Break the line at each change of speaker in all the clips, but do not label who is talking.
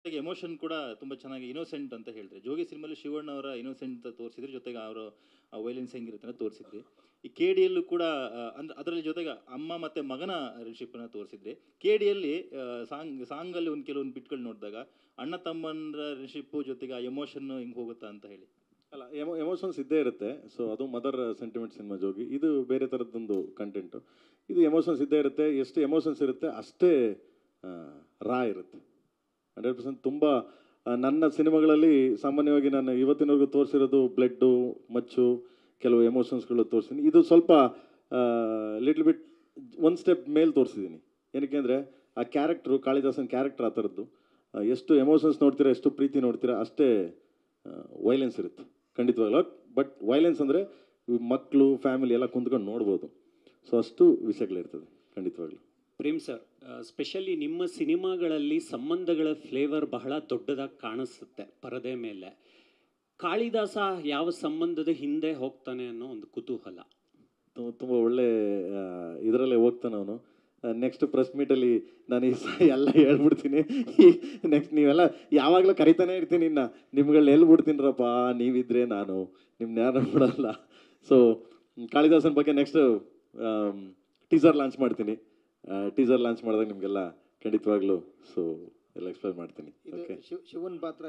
Emotion ಕೂಡ ತುಂಬ ಚೆನ್ನಾಗಿ ಇನೋಸೆಂಟ್ ಅಂತ ಹೇಳ್ತಾರೆ. ಜೋಗಿ ಸಿನಿಮಾಲಿ ಶಿವಣ್ಣ ಅವರ ಇನೋಸೆಂಟ್ ತೋರಿಸಿದ್ರೆ, ಜೊತೆಗೆ ಅವರು ವೈಲೆನ್ಸ್ ಹೆಂಗಿರುತ್ತೆ ತೋರಿಸಿದ್ರಿ. ಈ ಕೆ ಡಿಯಲ್ಲೂ ಕೂಡ ಅಂದ್ರೆ ಅದರಲ್ಲಿ ಜೊತೆಗೆ ಅಮ್ಮ ಮತ್ತು ಮಗನ ರಿಲೇಶಿಪ್ಪನ್ನು ತೋರಿಸಿದ್ರಿ. ಕೆ ಡಿಯಲ್ಲಿ ಸಾಂಗಲ್ಲಿ ಒಂದು ಕೆಲವೊಂದು ಬಿಟ್ಗಳು ನೋಡಿದಾಗ ಅಣ್ಣ ತಮ್ಮನ ರಿಲೇಶಿಪ್ಪು ಜೊತೆಗೆ ಆ ಎಮೋಷನ್ನು ಹಿಂಗೆ ಹೋಗುತ್ತಾ ಅಂತ ಹೇಳಿ.
ಅಲ್ಲ, ಎಮೋಷನ್ಸ್ ಇದ್ದೇ ಇರುತ್ತೆ. ಸೊ ಅದು ಮದರ್ ಸೆಂಟಿಮೆಂಟ್ ಸಿನಿಮಾ ಜೋಗಿ. ಇದು ಬೇರೆ ಥರದ್ದೊಂದು ಕಂಟೆಂಟು. ಇದು ಎಮೋಷನ್ಸ್ ಇದ್ದೇ ಇರುತ್ತೆ. ಎಷ್ಟು ಎಮೋಷನ್ಸ್ ಇರುತ್ತೆ ಅಷ್ಟೇ ರಾ ಇರುತ್ತೆ. 100% ತುಂಬ ನನ್ನ ಸಿನಿಮಾಗಳಲ್ಲಿ ಸಾಮಾನ್ಯವಾಗಿ ನಾನು ಇವತ್ತಿನವರೆಗೂ ತೋರಿಸಿರೋದು ಬ್ಲಡ್ಡು, ಮಚ್ಚು, ಕೆಲವು ಎಮೋಷನ್ಸ್ಗಳು ತೋರಿಸಿದ್ದೀನಿ. ಇದು ಸ್ವಲ್ಪ ಲಿಟ್ಲ್ ಬಿಟ್ ಒಂದು ಸ್ಟೆಪ್ ಮೇಲೆ ತೋರಿಸಿದ್ದೀನಿ. ಏನಕ್ಕೆ ಅಂದರೆ ಆ ಕ್ಯಾರೆಕ್ಟ್ರು, ಕಾಳಿದಾಸನ ಕ್ಯಾರೆಕ್ಟರ್ ಆ ಥರದ್ದು. ಎಷ್ಟು ಎಮೋಷನ್ಸ್ ನೋಡ್ತೀರಾ, ಎಷ್ಟು ಪ್ರೀತಿ ನೋಡ್ತೀರಾ, ಅಷ್ಟೇ ವೈಲೆನ್ಸ್ ಇರುತ್ತೆ ಖಂಡಿತವಾಗ್ಲೂ. ಬಟ್ ವೈಲೆನ್ಸ್ ಅಂದರೆ ಮಕ್ಕಳು, ಫ್ಯಾಮಿಲಿ ಎಲ್ಲ ಕುಂತ್ಕೊಂಡು ನೋಡ್ಬೋದು. ಸೊ ಅಷ್ಟು ವಿಷಯಗಳಿರ್ತದೆ ಖಂಡಿತವಾಗ್ಲೂ.
ಪ್ರೇಮ್ ಸರ್, ಸ್ಪೆಷಲಿ ನಿಮ್ಮ ಸಿನಿಮಾಗಳಲ್ಲಿ ಸಂಬಂಧಗಳ ಫ್ಲೇವರ್ ಬಹಳ ದೊಡ್ಡದಾಗಿ ಕಾಣಿಸುತ್ತೆ ಪರದೆ ಮೇಲೆ. ಕಾಳಿದಾಸ ಯಾವ ಸಂಬಂಧದ ಹಿಂದೆ ಹೋಗ್ತಾನೆ ಅನ್ನೋ ಒಂದು ಕುತೂಹಲ.
ತುಂಬ ಒಳ್ಳೆ ಇದರಲ್ಲೇ ಹೋಗ್ತಾನೆ ಅವನು. ನೆಕ್ಸ್ಟ್ ಪ್ರೆಸ್ ಮೀಟಲ್ಲಿ ನಾನು ಎಲ್ಲ ಹೇಳ್ಬಿಡ್ತೀನಿ. ನೆಕ್ಸ್ಟ್ ನೀವೆಲ್ಲ ಯಾವಾಗಲೂ ಕರಿತಾನೆ ಇರ್ತೀನಿ. ನಿಮ್ಗಳನ್ನ ಹೇಳ್ಬಿಡ್ತೀನಿರಪ್ಪ, ನೀವಿದ್ರೆ ನಾನು ನಿಮ್ಮನ್ನ ಯಾರು ಬಿಡಲ್ಲ. ಸೊ ಕಾಳಿದಾಸನ ಬಗ್ಗೆ ನೆಕ್ಸ್ಟ್ ಟೀಸರ್ ಲಾಂಚ್ ಮಾಡ್ತೀನಿ. ಟೀಸರ್ ಲಾಂಚ್ ಮಾಡಿದಾಗ ನಿಮಗೆಲ್ಲ ಖಂಡಿತವಾಗ್ಲೂ ಸೊ ಎಲ್ಲ ಎಕ್ಸ್ಪ್ಲೈನ್ ಮಾಡ್ತೀನಿ. ಓಕೆ,
ಶಿವನ್ ಪಾತ್ರ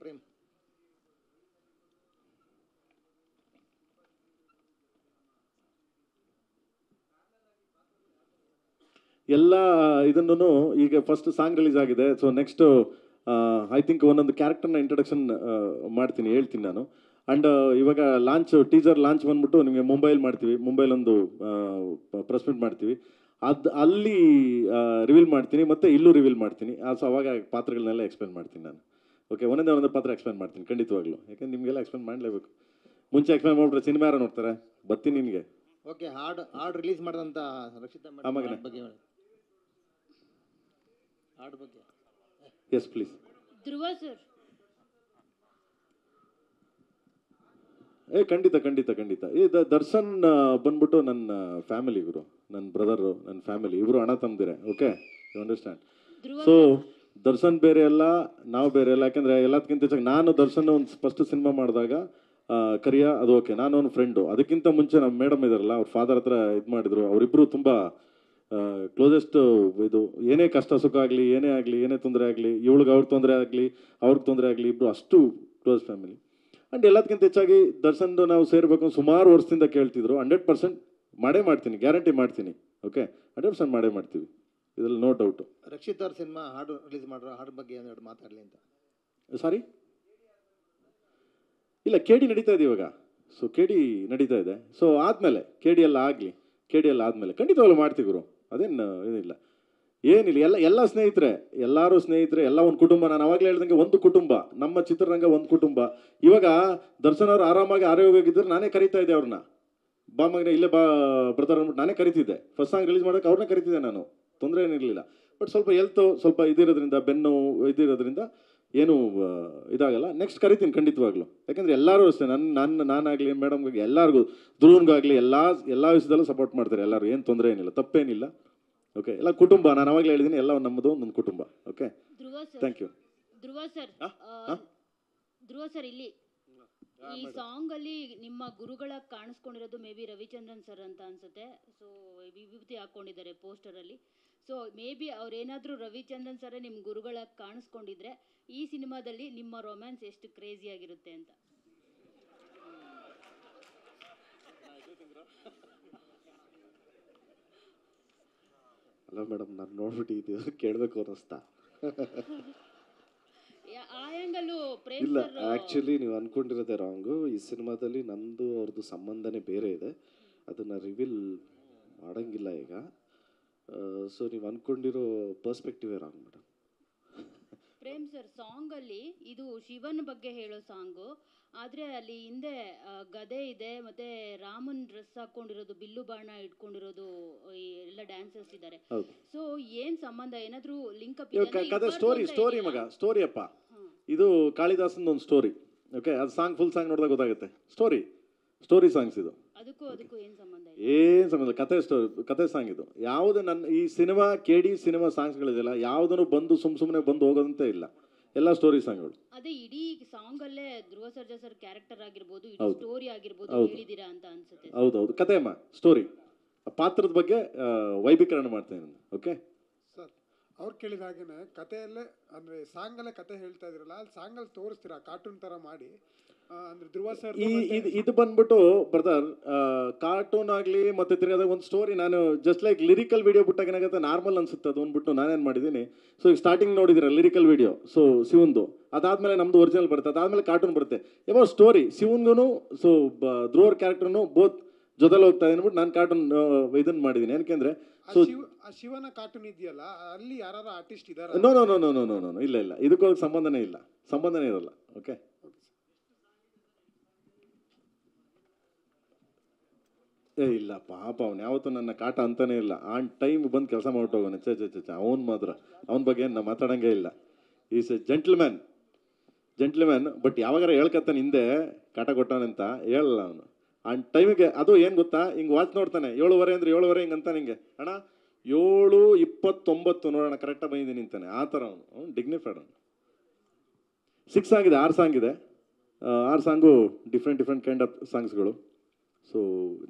ಪ್ರೇಮ್
ಎಲ್ಲ ಇದನ್ನು ಈಗ ಫಸ್ಟ್ ಸಾಂಗ್ ರಿಲೀಸ್ ಆಗಿದೆ. ಸೊ ನೆಕ್ಸ್ಟ್ ಐ ಥಿಂಕ್ ಒಂದೊಂದು ಕ್ಯಾರೆಕ್ಟರ್ನ ಇಂಟ್ರೊಡಕ್ಷನ್ ಮಾಡ್ತೀನಿ, ಹೇಳ್ತೀನಿ ನಾನು. ಆ್ಯಂಡ್ ಇವಾಗ ಟೀಸರ್ ಲಾಂಚ್ ಬಂದ್ಬಿಟ್ಟು ನಿಮಗೆ ಮುಂಬೈಲಿ ಮಾಡ್ತೀವಿ. ಮುಂಬೈಲೊಂದು ಪ್ರೆಸ್ ಮೀಟ್ ಮಾಡ್ತೀವಿ. ಅಲ್ಲಿ ರಿವೀಲ್ ಮಾಡ್ತೀನಿ, ಮತ್ತು ಇಲ್ಲೂ ರಿವೀಲ್ ಮಾಡ್ತೀನಿ. ಸೊ ಅವಾಗ ಪಾತ್ರಗಳನ್ನೆಲ್ಲ ಎಕ್ಸ್ಪ್ಲೇನ್ ಮಾಡ್ತೀನಿ ನಾನು. ಓಕೆ, ಒಂದೊಂದೇ ಪಾತ್ರ ಎಕ್ಸ್ಪ್ಲೇನ್ ಮಾಡ್ತೀನಿ ಖಂಡಿತವಾಗ್ಲೂ. ಯಾಕೆಂದ್ರೆ ನಿಮಗೆಲ್ಲ ಎಕ್ಸ್ಪ್ಲೇನ್ ಮಾಡಲೇಬೇಕು. ಮುಂಚೆ ಎಕ್ಸ್ಪ್ಲೇನ್ ಮಾಡ್ಬಿಟ್ರೆ ಸಿನಿಮಾ ಯಾರು ನೋಡ್ತಾರೆ? ಬರ್ತೀನಿ ನಿನಗೆ.
ಓಕೆ, ಹಾಡು ರಿಲೀಸ್ ಮಾಡಿದಂಥ ರಕ್ಷಿತಾ ಮೇಡಮ್ ಬಗ್ಗೆ ಹಾಡು ಬಗ್ಗೆ.
Yes please.
Dhruva sir.
ಖಂಡಿತ ಖಂಡಿತ ಖಂಡಿತ. ದರ್ಶನ್ ಬಂದ್ಬಿಟ್ಟು ನನ್ನ ಫ್ಯಾಮಿಲಿ, ಇವರು ನನ್ನ ಬ್ರದರು, ನನ್ನ ಫ್ಯಾಮಿಲಿ, ಇವರು ಅಣ್ಣ ತಮ್ಮದಿರೆ. Okay, you understand. So Darshan ಬೇರೆ ಅಲ್ಲ, ನಾವು ಬೇರೆ ಅಲ್ಲ. ಯಾಕೆಂದರೆ ಎಲ್ಲದಕ್ಕಿಂತ ಹೆಚ್ಚಾಗಿ ನಾನು ದರ್ಶನ್ ಒಂದು ಫಸ್ಟ್ ಸಿನಿಮಾ ಮಾಡಿದಾಗ ಕರಿಯ ಅದು ಓಕೆ, ನಾನು ಅವ್ನ ಫ್ರೆಂಡು. ಅದಕ್ಕಿಂತ ಮುಂಚೆ ನಮ್ಮ ಮೇಡಮ್ ಇದಾರಲ್ಲ, ಅವ್ರ ಫಾದರ್ ಹತ್ರ ಇದು ಮಾಡಿದ್ರು. ಅವರಿಬ್ಬರು ತುಂಬ ಕ್ಲೋಸೆಸ್ಟ್. ಇದು ಏನೇ ಕಷ್ಟ ಸುಖ ಆಗಲಿ, ಏನೇ ಆಗಲಿ, ಏನೇ ತೊಂದರೆ ಆಗಲಿ, ಇವಳಿಗೆ ಅವ್ರಿಗೆ ತೊಂದರೆ ಆಗಲಿ, ಅವ್ರಿಗೆ ತೊಂದರೆ ಆಗಲಿ, ಇಬ್ಬರು ಅಷ್ಟು ಕ್ಲೋಸ್ ಫ್ಯಾಮಿಲಿ. ಆ್ಯಂಡ್ ಎಲ್ಲದಕ್ಕಿಂತ ಹೆಚ್ಚಾಗಿ ದರ್ಶನ್ದು ನಾವು ಸೇರಬೇಕು ಸುಮಾರು ವರ್ಷದಿಂದ ಕೇಳ್ತಿದ್ರು. 100% ಮಾಡೇ ಮಾಡ್ತೀನಿ, ಗ್ಯಾರಂಟಿ ಮಾಡ್ತೀನಿ. ಓಕೆ, 100% ಮಾಡೇ ಮಾಡ್ತೀವಿ, ಇದರಲ್ಲಿ ನೋ ಡೌಟು.
ರಕ್ಷಿತ್ ಅವ್ರ ಸಿನಿಮಾ ಹಾಡು ರಿಲೀಸ್ ಮಾಡಿರೋ ಹಾಡು ಬಗ್ಗೆ ಒಂದೆರಡು ಮಾತಾಡಲಿ ಅಂತ.
ಸಾರಿ, ಇಲ್ಲ, ಕೆ ಡಿ ನಡೀತಾ ಇದೆ ಇವಾಗ. ಸೊ ಕೆ ಡಿ ನಡೀತಾ ಇದೆ. ಸೊ ಆದಮೇಲೆ ಕೆ ಡಿ ಎಲ್ಲ ಆಗಲಿ, ಕೆ ಡಿ ಎಲ್ಲ ಆದಮೇಲೆ ಖಂಡಿತವಾಗ್ಲೂ ಮಾಡ್ತೀವಿ ಗುರು. ಅದೇನು ಏನಿಲ್ಲ, ಏನಿಲ್ಲ. ಎಲ್ಲರೂ ಸ್ನೇಹಿತರೆ, ಎಲ್ಲ ಒಂದು ಕುಟುಂಬ. ನಾನು ಅವಾಗಲೇ ಹೇಳ್ದಂಗೆ ಒಂದು ಕುಟುಂಬ, ನಮ್ಮ ಚಿತ್ರರಂಗ ಒಂದು ಕುಟುಂಬ. ಇವಾಗ ದರ್ಶನ್ ಅವರು ಆರಾಮಾಗಿ ಆರೋಗ್ಯವಾಗಿದ್ದರೆ ನಾನೇ ಕರಿತಾ ಇದ್ದೆ ಅವ್ರನ್ನ. ಬಾ ಮಗನೇ, ಇಲ್ಲೇ ಬಾ ಬ್ರದರ್ ಅಂದ್ಬಿಟ್ಟು ನಾನೇ ಕರಿತಿದ್ದೆ. ಫಸ್ಟ್ ಸಾಂಗ್ ರಿಲೀಸ್ ಮಾಡೋಕ್ಕೆ ಅವ್ರನ್ನೇ ಕರಿತಿದ್ದೆ ನಾನು, ತೊಂದರೆ ಏನಿರಲಿಲ್ಲ. ಬಟ್ ಸ್ವಲ್ಪ ಹೆಲ್ತು ಸ್ವಲ್ಪ ಇದಿರೋದ್ರಿಂದ, ಬೆನ್ನು ಇದಿರೋದ್ರಿಂದ ಏನೂ ಇದಾಗಲ್ಲ. ನೆಕ್ಸ್ಟ್ ಕರಿತೀನಿ ಖಂಡಿತವಾಗ್ಲೂ. ಯಾಕೆಂದರೆ ಎಲ್ಲರೂ ಅಷ್ಟೇ, ನಾನಾಗಲಿ, ಮೇಡಮ್ಗಾಗಿ, ಎಲ್ಲರಿಗೂ, ಧ್ರುವನ್ಗಾಗಲಿ ಎಲ್ಲ ವಿಷಯದಲ್ಲೂ ಸಪೋರ್ಟ್ ಮಾಡ್ತಾರೆ ಎಲ್ಲರೂ. ಏನು ತೊಂದರೆ ಏನಿಲ್ಲ, ತಪ್ಪೇನಿಲ್ಲ. ಓಕೆ, ಎಲ್ಲ ಕುಟುಂಬ. ನಾನು ಅವಾಗಲೇ ಹೇಳಿದ್ದೀನಿ, ಎಲ್ಲ ನಮ್ಮದು ಒಂದು ಕುಟುಂಬ. Okay, thank you.
Dhruva sir, ಇಲ್ಲಿ ಈ ಸಾಂಗ್ ಅಲ್ಲಿ ನಿಮ್ಮ ಗುರುಗಳ ಕಾಣಿಸ್ಕೊಂಡಿರೋದು ಮೇ ಬಿ ರವಿಚಂದ್ರನ್ ಸರ್ ಅಂತ ಅನ್ಸುತ್ತೆ. ಸೊ ವಿಭೂತಿ ಹಾಕೊಂಡಿದ್ದಾರೆ ಪೋಸ್ಟರ್ ಅಲ್ಲಿ. ಸೊ ಮೇ ಬಿ ಅವ್ರೇನಾದ್ರೂ ರವಿಚಂದ್ರನ್ ಸರ್ ನಿಮ್ಮ ಗುರುಗಳ ಕಾಣಿಸ್ಕೊಂಡಿದ್ರೆ ಈ ಸಿನಿಮಾದಲ್ಲಿ ನಿಮ್ಮ ರೊಮ್ಯಾನ್ಸ್ ಎಷ್ಟು ಕ್ರೇಜಿ ಆಗಿರುತ್ತೆ ಅಂತ.
ಅಲ್ಲ ಮೇಡಮ್, ನಾನು ನೋಡ್ಬಿಟ್ಟು ಇದು ಕೇಳಬೇಕು ಅನ್ನಿಸ್ತಾ.
ಇಲ್ಲ,
ಆ್ಯಕ್ಚುಲಿ ನೀವು ಅಂದ್ಕೊಂಡಿರೋದೇ ರಾಂಗು. ಈ ಸಿನಿಮಾದಲ್ಲಿ ನಮ್ಮದು ಅವ್ರದ್ದು ಸಂಬಂಧನೇ ಬೇರೆ ಇದೆ. ಅದನ್ನು ರಿವೀಲ್ ಮಾಡೋಂಗಿಲ್ಲ ಈಗ. ಸೊ ನೀವು ಅಂದ್ಕೊಂಡಿರೋ ಪರ್ಸ್ಪೆಕ್ಟಿವೇ wrong madam.
Prem sir, song ಅಲ್ಲಿ ಇದು ಶಿವನ್ ಬಗ್ಗೆ ಹೇಳೋ ಸಾಂಗು, ಆದ್ರೆ ಅಲ್ಲಿ ಹಿಂದೆ ಗದೆ ಇದೆ, ಮತ್ತೆ ರಾಮನ್ ಡ್ರೆಸ್ ಹಾಕೊಂಡಿರೋದು, ಬಿಲ್ಲು ಬಾಣ ಇಟ್ಕೊಂಡಿರೋದು ಎಲ್ಲ ಡ್ಯಾನ್ಸರ್ಸ್ ಇದ್ದಾರೆ. ಸೊ ಏನ್ ಸಂಬಂಧ, ಏನಾದ್ರೂ ಲಿಂಕ್ ಅಪ್?
ಕಥೆ ಸ್ಟೋರಿ ಮಗ, ಸ್ಟೋರಿ ಅಪ್ಪ. ಇದು ಕಾಳಿದಾಸನ್ ಒಂದು ಸ್ಟೋರಿ. ಓಕೆ, ಅದು ಸಾಂಗ್ ಫುಲ್ ಸಾಂಗ್ ನೋಡಿದಾಗ ಗೊತ್ತಾಗುತ್ತೆ. ಸ್ಟೋರಿ ಸಾಂಗ್ಸ್ ಇದು.
ಅದಕ್ಕೂ ಏನ್ ಸಂಬಂಧ?
ಏನು ಸಂಬಂಧ, ಕತೆ ಸಾಂಗ್ ಇದು. ಯಾವುದೇ ನನ್ನ ಈ ಸಿನಿಮಾ ಕೆ ಡಿ ಸಿನಿಮಾ ಸಾಂಗ್ಸ್ಗಳಿದೆಯಲ್ಲ, ಯಾವುದನ್ನು ಬಂದು ಸುಮ್ಮನೆ ಬಂದು ಹೋಗೋದಂತೆ ಇಲ್ಲ. ಎಲ್ಲ ಸ್ಟೋರಿ ಸಾಂಗ್ಗಳು.
ಅದೇ ಇಡೀ ಸಾಂಗ್ ಅಲ್ಲೇ ಧ್ರುವ ಸರ್ಜಾ ಸರ್ ಕ್ಯಾರೆಕ್ಟರ್ ಆಗಿರ್ಬೋದು, ಇಡೀ
ಹೌದು.
ಸ್ಟೋರಿ ಆಗಿರ್ಬೋದು
ಹೌದು.
ಹೇಳಿದೀರಾ ಅಂತ ಅನ್ಸುತ್ತೆ.
ಹೌದೌದು, ಕತೆ ಅಮ್ಮ, ಸ್ಟೋರಿ, ಪಾತ್ರದ ಬಗ್ಗೆ ವೈಭೀಕರಣ ಮಾಡ್ತೇನೆ ನಾನು. ಓಕೆ
ಸರ್, ಅವ್ರು ಕೇಳಿದ ಹಾಗೇನೆ ಕಥೆಯಲ್ಲೇ ಅಂದರೆ ಸಾಂಗಲ್ಲೇ ಕತೆ ಹೇಳ್ತಾ ಇದ್ರಲ್ಲ, ಅಲ್ಲಿ ಸಾಂಗಲ್ಲಿ ತೋರಿಸ್ತೀರಾ ಕಾರ್ಟೂನ್ ಥರ ಮಾಡಿ ಅಂದರೆ ಧ್ರುವ ಸರ್
ಇದು ಬಂದ್ಬಿಟ್ಟು ಬ್ರದರ್, ಕಾರ್ಟೂನ್ ಆಗಲಿ ಮತ್ತೆ ತಿರ್ಗಾದಾಗ ಒಂದು ಸ್ಟೋರಿ ನಾನು ಜಸ್ಟ್ ಲೈಕ್ ಲಿರಿಕಲ್ ವಿಡಿಯೋ ಬಿಟ್ಟಾಗ ಏನಾಗುತ್ತೆ ನಾರ್ಮಲ್ ಅನ್ಸುತ್ತೆ ಅದು ಅಂದ್ಬಿಟ್ಟು ನಾನೇನು ಮಾಡಿದ್ದೀನಿ. ಸೊ ಈಗ ಸ್ಟಾರ್ಟಿಂಗ್ ನೋಡಿದಿರ ಲಿರಿಕಲ್ ವಿಡಿಯೋ, ಸೊ ಶಿವಂದು, ಅದಾದಮೇಲೆ ನಮ್ಮದು ಒರಿಜಿನಲ್ ಬರುತ್ತೆ, ಅದಾದಮೇಲೆ ಕಾರ್ಟೂನ್ ಬರುತ್ತೆ. ಯಾವ ಸ್ಟೋರಿ ಶಿವನ್ಗೂ ಸೊ ಧ್ರುವರ್ ಕ್ಯಾರೆಕ್ಟರ್ನು ಬೋತ್ ಜೊತೆಲಿ ಹೋಗ್ತಾ ಇದೆ ಅಂದ್ಬಿಟ್ಟು ನಾನು ಕಾರ್ಟೂನ್ ಇದನ್ನು ಮಾಡಿದ್ದೀನಿ. ಏನಕ್ಕೆ ಸೊ
ಶಿವನ ಕಾರ್ಟೂನ್ ಇದೆಯಲ್ಲ, ಅಲ್ಲಿ ಯಾರು ಆರ್ಟಿಸ್ಟ್ ಇದ್ದಾರೆ?
No no no no no no no ಇಲ್ಲ ಇಲ್ಲ, ಇದಕ್ಕೂ ಸಂಬಂಧನೇ ಇಲ್ಲ, ಸಂಬಂಧನೇ ಇರಲ್ಲ. ಓಕೆ ಇಲ್ಲ ಪಾಪ, ಅವ್ನು ಯಾವತ್ತೂ ನನ್ನ ಕಾಟ ಅಂತಾನೆ ಇಲ್ಲ. ಆನ್ ಟೈಮ್ ಬಂದು ಕೆಲಸ ಮಾಡ್ಬಿಟ್ಟೋಗೋನೆ. ಚೆ ಅವ್ನು ಮಾತ್ರ ಅವನ ಬಗ್ಗೆ ಏನು ಮಾತಾಡೋಂಗೇ ಇಲ್ಲ. Is A gentleman. ಬಟ್ ಯಾವಾಗಾರ ಹೇಳ್ಕತ್ತಾನೆ ಹಿಂದೆ ಕಾಟ ಕೊಟ್ಟಾನಂತ ಹೇಳಲ್ಲ ಅವನು. ಆನ್ ಟೈಮಿಗೆ ಅದು ಏನು ಗೊತ್ತಾ, ಹಿಂಗೆ ವಾಚ್ ನೋಡ್ತಾನೆ 7:15 ಅಂದರೆ 7:15 ಹಿಂಗೆ ಅಂತಾನೆ, ಹಿಂಗೆ ಅಣ್ಣ 7:29 ನೋಡೋಣ ಕರೆಕ್ಟಾಗಿ ಬಂದಿದ್ದೀನಿ ಅಂತಾನೆ. ಆ ಥರ ಅವನು ಡಿಗ್ನಿಫೈಡ್. ಅವನು 6 ಆಗಿದೆ, 6 ಸಾಂಗ್ ಇದೆ. 6 ಸಾಂಗು ಡಿಫ್ರೆಂಟ್ ಕೈಂಡ್ ಆಫ್ ಸಾಂಗ್ಸ್ಗಳು. ಸೊ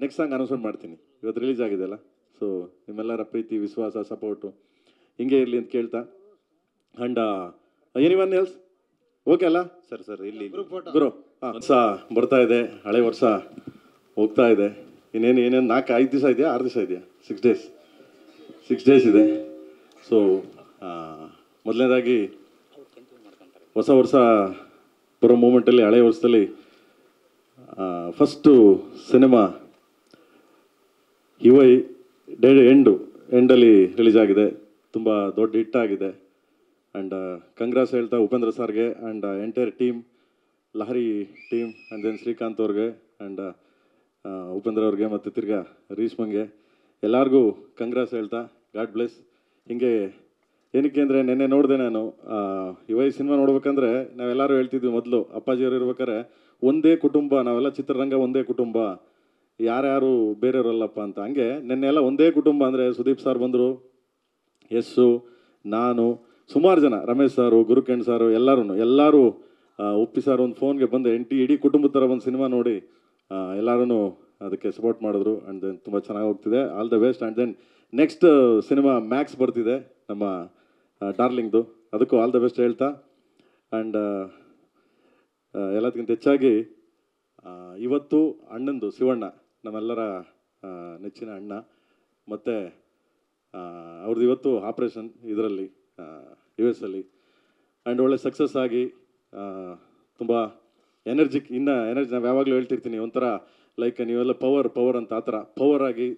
ನೆಕ್ಸ್ಟ್ ಸಾಂಗ್ ಅನೌನ್ಸ್ಮೆಂಟ್ ಮಾಡ್ತೀನಿ, ಇವತ್ತು ರಿಲೀಸ್ ಆಗಿದೆ ಅಲ್ಲ. ಸೊ ನಿಮ್ಮೆಲ್ಲರ ಪ್ರೀತಿ, ವಿಶ್ವಾಸ, ಸಪೋರ್ಟು ಹಿಂಗೆ ಇರಲಿ ಅಂತ ಕೇಳ್ತಾ. ಆ್ಯಂಡ್ ಎನಿವನ್ ಎಲ್ಸ್ ಓಕೆ ಅಲ್ಲ
ಸರ್ ಇಲ್ಲಿ
ಗುರು? ವರ್ಷ ಬರ್ತಾ ಇದೆ, ಹಳೆ ವರ್ಷ ಹೋಗ್ತಾ ಇದೆ. ಏನೇನು 4-5 ದಿವಸ ಇದೆಯಾ, 6 ದಿವಸ ಇದೆಯಾ? 6 ಡೇಸ್ ಇದೆ. ಸೊ ಮೊದಲನೇದಾಗಿ ಹೊಸ ವರ್ಷ ಬರೋ ಮೂಮೆಂಟಲ್ಲಿ, ಹಳೆ ವರ್ಷದಲ್ಲಿ ಫಸ್ಟು ಸಿನಿಮಾ ಇವೈ ಎಂಡಲ್ಲಿ ರಿಲೀಸ್ ಆಗಿದೆ. ತುಂಬ ದೊಡ್ಡ ಹಿಟ್ ಆಗಿದೆ. ಆ್ಯಂಡ್ ಕಂಗ್ರಾಸ್ ಹೇಳ್ತಾ ಉಪೇಂದ್ರ ಸರ್ಗೆ and entire team, Lahari team, and then Srikanth ಅವ್ರಿಗೆ ಆ್ಯಂಡ್ ಉಪೇಂದ್ರ ಅವ್ರಿಗೆ ಮತ್ತು ತಿರ್ಗಾ ರೀಶ್ಮಂಗೆ ಎಲ್ಲರಿಗೂ ಕಂಗ್ರಾಸ್ ಹೇಳ್ತಾ ಗಾಡ್ ಬ್ಲೆಸ್. ಹೀಗೆ ಏನಕ್ಕೆ ಅಂದರೆ ನೆನ್ನೆ ನೋಡಿದೆ ನಾನು ಇವೈ ಸಿನಿಮಾ ನೋಡ್ಬೇಕಂದ್ರೆ ನಾವೆಲ್ಲರೂ ಹೇಳ್ತಿದ್ವಿ ಮೊದಲು, ಅಪ್ಪಾಜಿಯವರು ಇರ್ಬೇಕಾದ್ರೆ ಒಂದೇ ಕುಟುಂಬ, ನಾವೆಲ್ಲ ಚಿತ್ರರಂಗ ಒಂದೇ ಕುಟುಂಬ, ಯಾರ್ಯಾರು ಬೇರೆಯವರಲ್ಲಪ್ಪ ಅಂತ. ಹಂಗೆ ನೆನ್ನೆಲ್ಲ ಒಂದೇ ಕುಟುಂಬ ಅಂದರೆ ಸುದೀಪ್ ಸರ್ ಬಂದರು, ಯಸ್ಸು, ನಾನು, ಸುಮಾರು ಜನ, ರಮೇಶ್ ಸಾರು, ಗುರುಕಿರಣ್ ಸಾರು, ಎಲ್ಲರೂ ಉಪ್ಪಿ ಸಾರು ಒಂದು ಫೋನ್ಗೆ ಬಂದು ಇಡೀ ಕುಟುಂಬದ ಥರ ಒಂದು ಸಿನಿಮಾ ನೋಡಿ ಎಲ್ಲರೂ ಅದಕ್ಕೆ ಸಪೋರ್ಟ್ ಮಾಡಿದ್ರು. ಆ್ಯಂಡ್ ದೆನ್ ತುಂಬ ಚೆನ್ನಾಗಿ ಹೋಗ್ತಿದೆ. All the best. And then next ಸಿನಿಮಾ ಮ್ಯಾಕ್ಸ್ ಬರ್ತಿದೆ ನಮ್ಮ ಡಾರ್ಲಿಂಗ್ದು, ಅದಕ್ಕೂ ಆಲ್ ದ ಬೆಸ್ಟ್ ಹೇಳ್ತಾ. ಆ್ಯಂಡ್ ಎಲ್ಲದಕ್ಕಿಂತ ಹೆಚ್ಚಾಗಿ ಇವತ್ತು ಅಣ್ಣಂದು, ಶಿವಣ್ಣ ನಮ್ಮೆಲ್ಲರ ನೆಚ್ಚಿನ ಅಣ್ಣ, ಮತ್ತು ಅವ್ರದ್ದು ಇವತ್ತು ಆಪ್ರೇಷನ್ ಇದರಲ್ಲಿ US ಅಲ್ಲಿ. ಆ್ಯಂಡ್ ಒಳ್ಳೆ ಸಕ್ಸಸ್ ಆಗಿ ತುಂಬ ಎನರ್ಜಿ ನಾವು ಯಾವಾಗಲೂ ಹೇಳ್ತಿರ್ತೀನಿ, ಒಂಥರ ಲೈಕ್ ನೀವೆಲ್ಲ ಪವರ್ ಅಂತ, ಆ ಥರ ಪವರ್ ಆಗಿ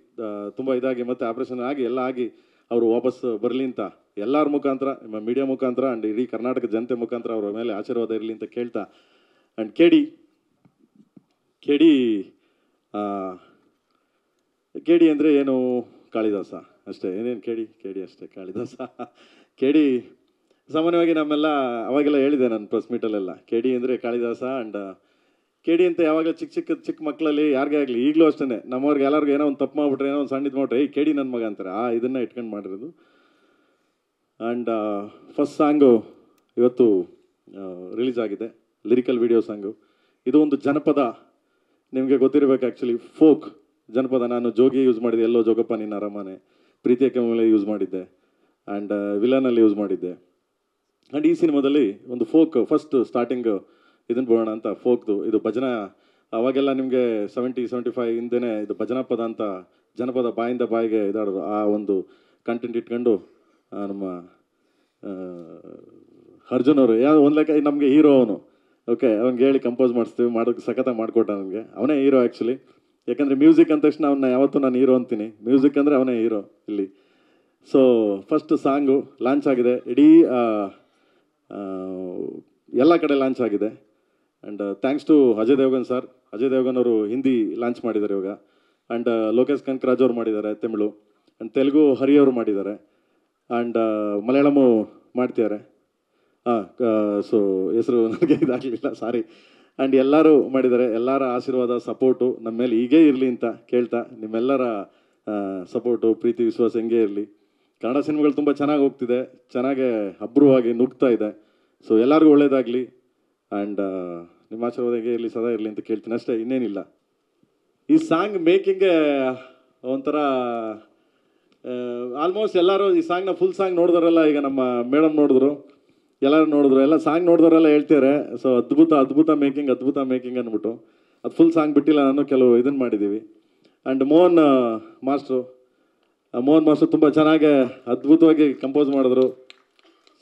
ತುಂಬ ಇದಾಗಿ ಮತ್ತು ಆಪ್ರೇಷನ್ ಆಗಿ ಎಲ್ಲ ಆಗಿ ಅವರು ವಾಪಸ್ ಬರಲಿ ಅಂತ ಎಲ್ಲರ ಮುಖಾಂತರ, ನಿಮ್ಮ ಮೀಡಿಯಾ ಮುಖಾಂತರ ಆ್ಯಂಡ್ ಇಡೀ ಕರ್ನಾಟಕ ಜನತೆ ಮುಖಾಂತರ ಅವರ ಮೇಲೆ ಆಶೀರ್ವಾದ ಇರಲಿ ಅಂತ ಕೇಳ್ತಾ. ಆ್ಯಂಡ್ ಕೇಡಿ ಅಂದರೆ ಏನು, ಕಾಳಿದಾಸ ಅಷ್ಟೇ. ಏನೇನು ಕೇಡಿ ಅಷ್ಟೇ, ಕಾಳಿದಾಸ. ಕೇಡಿ ಸಾಮಾನ್ಯವಾಗಿ ನಮ್ಮೆಲ್ಲ ಅವಾಗೆಲ್ಲ ಹೇಳಿದೆ ನಾನು ಪ್ರೆಸ್ ಮೀಟಲ್ಲೆಲ್ಲ, ಕೇಡಿ ಅಂದರೆ ಕಾಳಿದಾಸ. ಆ್ಯಂಡ್ ಕೇಡಿ ಅಂತ ಯಾವಾಗಲೂ ಚಿಕ್ಕ ಮಕ್ಕಳಲ್ಲಿ ಯಾರಿಗೇ ಆಗಲಿ, ಈಗಲೂ ಅಷ್ಟೇ, ನಮ್ಮವ್ರಿಗೆ ಎಲ್ಲರಿಗೂ ಏನೋ ಒಂದು ತಪ್ಪು ಮಾಡಿಬಿಟ್ರೆ, ಏನೋ ಒಂದು ಸಣ್ಣ ಇದು ಮಾಡಿದ್ರೆ ಕೇಡಿ ನನ್ನ ಮಗ ಅಂತಾರೆ. ಇದನ್ನು ಇಟ್ಕೊಂಡು ಮಾಡಿರೋದು. ಆ್ಯಂಡ್ ಫಸ್ಟ್ ಸಾಂಗು ಇವತ್ತು ರಿಲೀಸ್ ಆಗಿದೆ, ಲಿರಿಕಲ್ ವಿಡಿಯೋ ಸಾಂಗು. ಇದು ಒಂದು ಜನಪದ, ನಿಮಗೆ ಗೊತ್ತಿರಬೇಕು ಆ್ಯಕ್ಚುಲಿ, ಫೋಕ್ ಜನಪದ. ನಾನು ಜೋಗಿ ಯೂಸ್ ಮಾಡಿದ್ದೆ, ಎಲ್ಲೋ ಜೋಗಪ್ಪ ನಿನ್ನ ಅರಮನೆ, ಪ್ರೀತಿಯ ಮೇಲೆ ಯೂಸ್ ಮಾಡಿದ್ದೆ, ಆ್ಯಂಡ್ ವಿಲನಲ್ಲಿ ಯೂಸ್ ಮಾಡಿದ್ದೆ. ಆ್ಯಂಡ್ ಈ ಸಿನಿಮಾದಲ್ಲಿ ಒಂದು ಫೋಕ್ ಫಸ್ಟ್ ಸ್ಟಾರ್ಟಿಂಗ್ ಇದನ್ನು ಬಿಡೋಣ ಅಂತ, ಫೋಕ್ದು. ಇದು ಭಜನಾ, ಅವಾಗೆಲ್ಲ ನಿಮಗೆ 70-75 ಹಿಂದೆನೇ ಇದು ಭಜನಾ ಪದ ಅಂತ, ಜನಪದ ಬಾಯಿಂದ ಬಾಯಿಗೆ ಇದಾಡೋರು. ಆ ಒಂದು ಕಂಟೆಂಟ್ ಇಟ್ಕೊಂಡು ನಮ್ಮ ಅರ್ಜುನ್ ಅವರು ಒಂದು ಲೆಕ್ಕ ನಮಗೆ ಹೀರೋ ಅವನು. ಓಕೆ, ಅವ್ನಿಗೆ ಹೇಳಿ ಕಂಪೋಸ್ ಮಾಡಿಸ್ತೀವಿ, ಮಾಡೋಕ್ಕೆ ಸಖತ್ತಾಗಿ ಮಾಡಿಕೊಟ್ಟ ನನಗೆ. ಅವನೇ ಹೀರೋ ಆ್ಯಕ್ಚುಲಿ. ಯಾಕಂದರೆ ಮ್ಯೂಸಿಕ್ ಅಂದ ತಕ್ಷಣ ಅವನ್ನ ಯಾವತ್ತೂ ನಾನು ಹೀರೋ ಅಂತೀನಿ, ಮ್ಯೂಸಿಕ್ ಅಂದರೆ ಅವನೇ ಹೀರೋ ಇಲ್ಲಿ. ಸೊ ಫಸ್ಟ್ ಸಾಂಗು ಲಾಂಚ್ ಆಗಿದೆ, ಇಡೀ ಎಲ್ಲ ಕಡೆ ಲಾಂಚ್ ಆಗಿದೆ. And thanks to Ajay Devgn sir. Ajay Devgn ಅವರು ಹಿಂದಿ ಲಾಂಚ್ ಮಾಡಿದ್ದಾರೆ ಇವಾಗ. ಆ್ಯಂಡ್ ಲೋಕೇಶ್ ಕನಕರಾಜ್ ಅವರು ಮಾಡಿದ್ದಾರೆ ತಮಿಳು. ಆ್ಯಂಡ್ ತೆಲುಗು ಹರಿ ಅವರು ಮಾಡಿದ್ದಾರೆ. ಆ್ಯಂಡ್ ಮಲಯಾಳಮು ಮಾಡ್ತಿದ್ದಾರೆ. ಸೊ ಹೆಸರು ನನಗೆ ಇದಾಗಲಿಲ್ಲ, ಸಾರಿ. ಆ್ಯಂಡ್ ಎಲ್ಲರೂ ಮಾಡಿದ್ದಾರೆ. ಎಲ್ಲರ ಆಶೀರ್ವಾದ, ಸಪೋರ್ಟು ನಮ್ಮ ಮೇಲೆ ಹೀಗೇ ಇರಲಿ ಅಂತ ಕೇಳ್ತಾ, ನಿಮ್ಮೆಲ್ಲರ ಸಪೋರ್ಟು, ಪ್ರೀತಿ, ವಿಶ್ವಾಸ ಹಿಂಗೇ ಇರಲಿ. ಕನ್ನಡ ಸಿನಿಮಾಗಳು ತುಂಬ ಚೆನ್ನಾಗಿ ಹೋಗ್ತಿದೆ, ಚೆನ್ನಾಗೇ ಅಬ್ರವಾಗಿ ನುಗ್ತಾ ಇದೆ. ಸೊ ಎಲ್ಲರಿಗೂ ಒಳ್ಳೇದಾಗಲಿ ಆ್ಯಂಡ್ ನಿಮ್ಮ ಆಶೀರ್ವಾದ ಹೇಗೆ ಇರಲಿ ಸದಾ ಇರಲಿ ಅಂತ ಕೇಳ್ತೀನಿ ಅಷ್ಟೇ, ಇನ್ನೇನಿಲ್ಲ. ಈ ಸಾಂಗ್ ಮೇಕಿಂಗ್ಗೆ ಒಂಥರ ಆಲ್ಮೋಸ್ಟ್ ಎಲ್ಲರೂ ಈ ಸಾಂಗ್ನ ಫುಲ್ ಸಾಂಗ್ ನೋಡಿದ್ರಲ್ಲ, ಈಗ ನಮ್ಮ ಮೇಡಮ್ ನೋಡಿದ್ರು, ಎಲ್ಲರೂ ನೋಡಿದ್ರು, ಎಲ್ಲ ಸಾಂಗ್ ನೋಡಿದವರೆಲ್ಲ ಹೇಳ್ತಾರೆ ಸೊ ಅದ್ಭುತ ಮೇಕಿಂಗ್ ಅಂದ್ಬಿಟ್ಟು. ಅದು ಫುಲ್ ಸಾಂಗ್ ಬಿಟ್ಟಿಲ್ಲ, ನಾನು ಕೆಲವು ಇದನ್ನು ಮಾಡಿದ್ದೀವಿ. ಆ್ಯಂಡ್ ಮೋಹನ್ ಮಾಸ್ಟ್ರು ತುಂಬ ಚೆನ್ನಾಗಿ ಅದ್ಭುತವಾಗಿ ಕಂಪೋಸ್ ಮಾಡಿದ್ರು,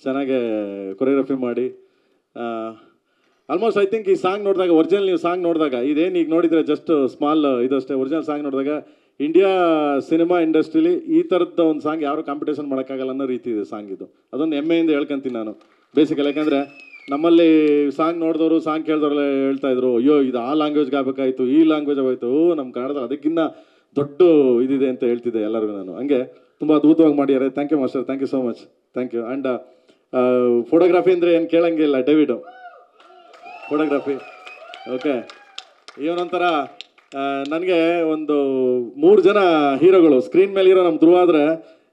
ಚೆನ್ನಾಗೆ ಕೊರಿಯೋಗ್ರಫಿ ಮಾಡಿ. ಆಲ್ಮೋಸ್ಟ್ ಐ ಥಿಂಕ್ ಈ ಸಾಂಗ್ ನೋಡಿದಾಗ, ಒರಿಜಿನಲ್ ನೀವು ಸಾಂಗ್ ನೋಡಿದಾಗ, ಇದೇನು ಈಗ ನೋಡಿದರೆ ಜಸ್ಟ್ ಸ್ಮಾಲ್ ಇದಷ್ಟೇ, ಒರಿಜಿನಲ್ ಸಾಂಗ್ ನೋಡಿದಾಗ ಇಂಡಿಯಾ ಸಿನಿಮಾ ಇಂಡಸ್ಟ್ರೀಲಿ ಈ ಥರದ ಒಂದು ಸಾಂಗ್ ಯಾರು ಕಾಂಪಿಟೇಷನ್ ಮಾಡೋಕ್ಕಾಗಲ್ಲ ಅನ್ನೋ ರೀತಿ ಇದೆ ಸಾಂಗ್ ಇದು. ಅದೊಂದು ಹೆಮ್ಮೆಯಿಂದ ಹೇಳ್ಕೊಂತೀನಿ ನಾನು ಬೇಸಿಕಲಿ. ಯಾಕೆಂದರೆ ನಮ್ಮಲ್ಲಿ ಸಾಂಗ್ ನೋಡಿದವರು, ಸಾಂಗ್ ಕೇಳಿದವ್ರೆಲ್ಲ ಹೇಳ್ತಾಯಿದ್ರು, ಅಯ್ಯೋ ಇದು ಆ ಲ್ಯಾಂಗ್ವೇಜ್ಗೆ ಆಗಬೇಕಾಯ್ತು, ಈ ಲ್ಯಾಂಗ್ವೇಜ್ ಆಗೋಯ್ತು, ನಮ್ಮ ಕನ್ನಡದಲ್ಲಿ ಅದಕ್ಕಿಂತ ದೊಡ್ಡ ಇದಿದೆ ಅಂತ ಹೇಳ್ತಿದ್ದೆ ಎಲ್ಲರಿಗೂ ನಾನು. ಹಂಗೆ ತುಂಬ ಅದ್ಭುತವಾಗಿ ಮಾಡಿದ್ದಾರೆ. Thank you master, thank you so much, thank you. And photography ಅಂದರೆ ಏನು ಕೇಳಂಗಿಲ್ಲ, ಡೇವಿಡು ಫೋಟೋಗ್ರಫಿ. ಓಕೆ, ಇವನೊಂಥರ ನನಗೆ ಒಂದು 3 ಜನ ಹೀರೋಗಳು ಸ್ಕ್ರೀನ್ ಮೇಲೆ ಹೀರೋ ನಮ್ಮ ಧ್ರುವ ಆದರೆ,